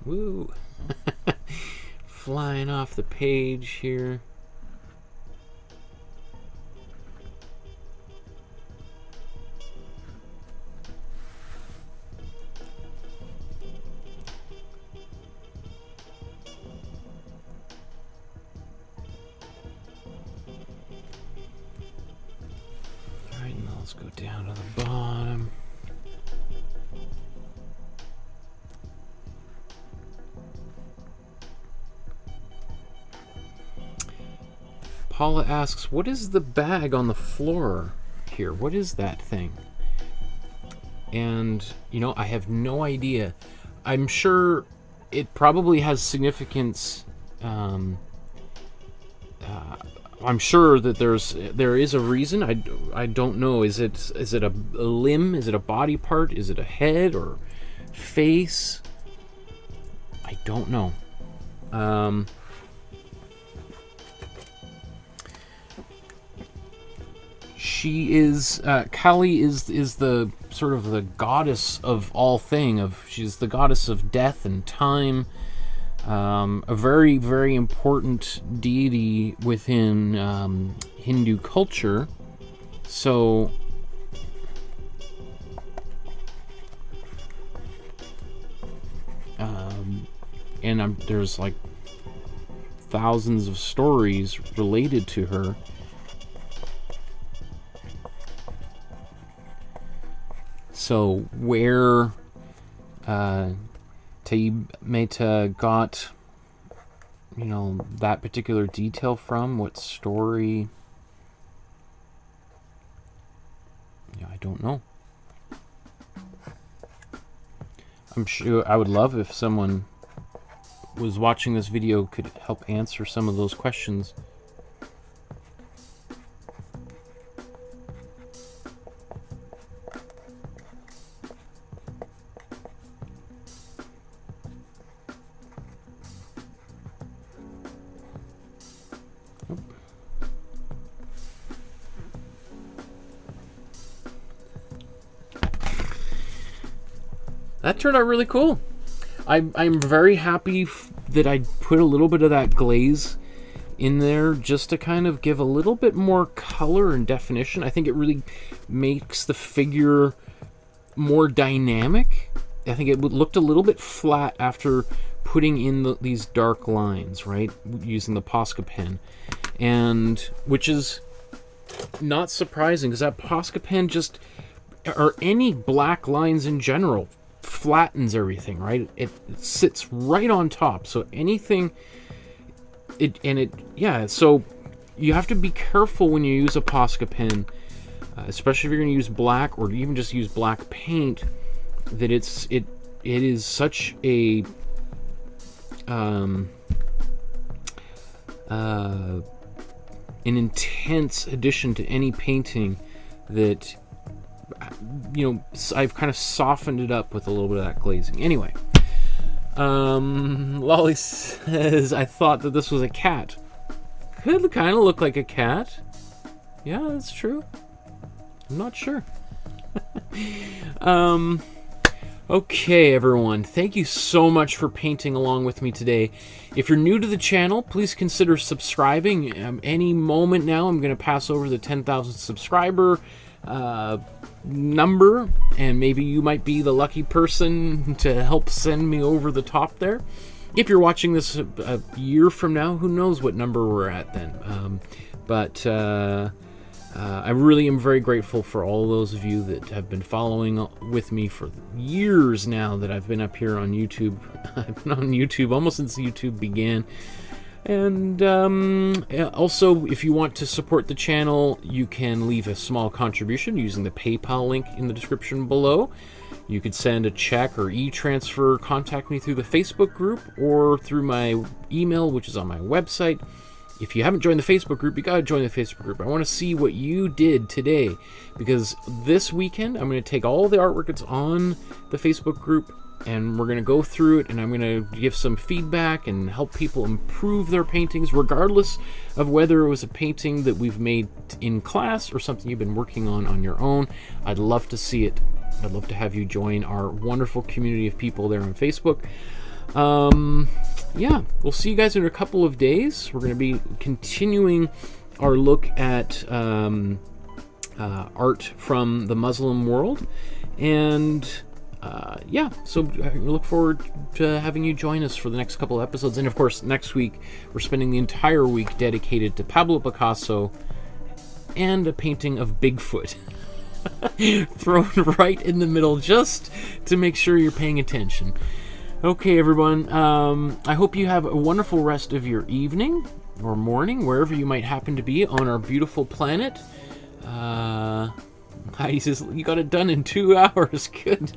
Woo! Flying off the page here. Let's go down to the bottom. Paula asks, what is the bag on the floor here? What is that thing? And, you know, I have no idea. I'm sure it probably has significance. I'm sure that there is a reason. I don't know. Is it a limb? Is it a body part? Is it a head or face? I don't know. She is Kali is the sort of the goddess of all thing. She's the goddess of death and time. A very, very important deity within Hindu culture. So, and there's like thousands of stories related to her. So where Tyeb Mehta got, you know, that particular detail from, what story, yeah, I don't know. I'm sure I would love if someone was watching this video could help answer some of those questions. That turned out really cool. I'm very happy that I put a little bit of that glaze in there just to kind of give a little bit more color and definition. I think it really makes the figure more dynamic. I think it looked a little bit flat after putting in these dark lines, right? Using the Posca pen. And which is not surprising because that Posca pen just, or any black lines in general, flattens everything, right? It sits right on top, so anything so you have to be careful when you use a Posca pen, especially if you're going to use black or even just use black paint, that it is such a an intense addition to any painting that, you know, I've kind of softened it up with a little bit of that glazing. Anyway, Lolly says, I thought that this was a cat. Could kind of look like a cat. Yeah, that's true. I'm not sure. Okay, everyone. Thank you so much for painting along with me today. If you're new to the channel, please consider subscribing. Any moment now, I'm going to pass over the 10,000 subscriber number, and maybe you might be the lucky person to help send me over the top there. If you're watching this a year from now, who knows what number we're at then. I really am very grateful for all those of you that have been following with me for years now that I've been up here on YouTube. I've been on YouTube almost since YouTube began. And also, if you want to support the channel, you can leave a small contribution using the PayPal link in the description below. You could send a check or e-transfer, contact me through the Facebook group or through my email, which is on my website. If you haven't joined the Facebook group, you gotta join the Facebook group. I want to see what you did today, because this weekend I'm going to take all the artwork that's on the Facebook group and we're going to go through it, and I'm going to give some feedback and help people improve their paintings, regardless of whether it was a painting that we've made in class or something you've been working on your own. I'd love to see it. I'd love to have you join our wonderful community of people there on Facebook. Yeah, we'll see you guys in a couple of days. We're going to be continuing our look at art from the Muslim world, and yeah, so I look forward to having you join us for the next couple of episodes. And of course, next week we're spending the entire week dedicated to Pablo Picasso and a painting of Bigfoot thrown right in the middle just to make sure you're paying attention. Okay, everyone, I hope you have a wonderful rest of your evening or morning, wherever you might happen to be on our beautiful planet. He says, you got it done in 2 hours. Good.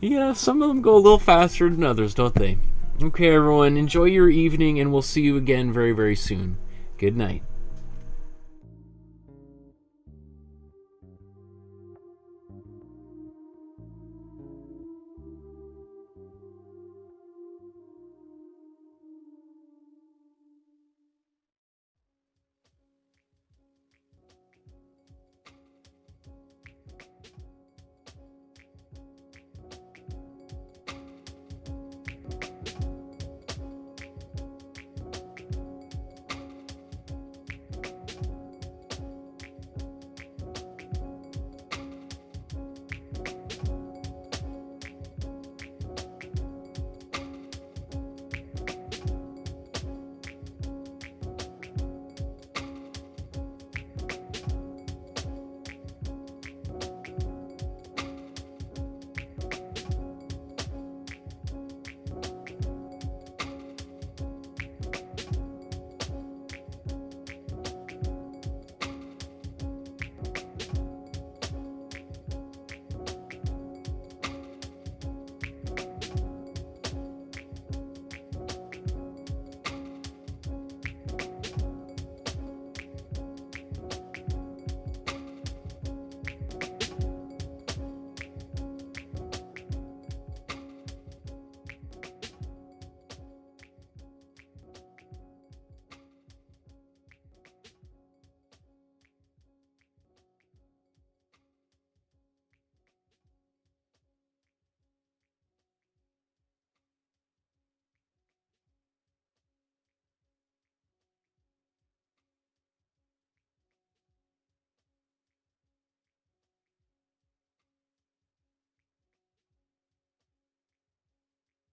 Yeah, some of them go a little faster than others, don't they? Okay, everyone, enjoy your evening, and we'll see you again very, very soon. Good night.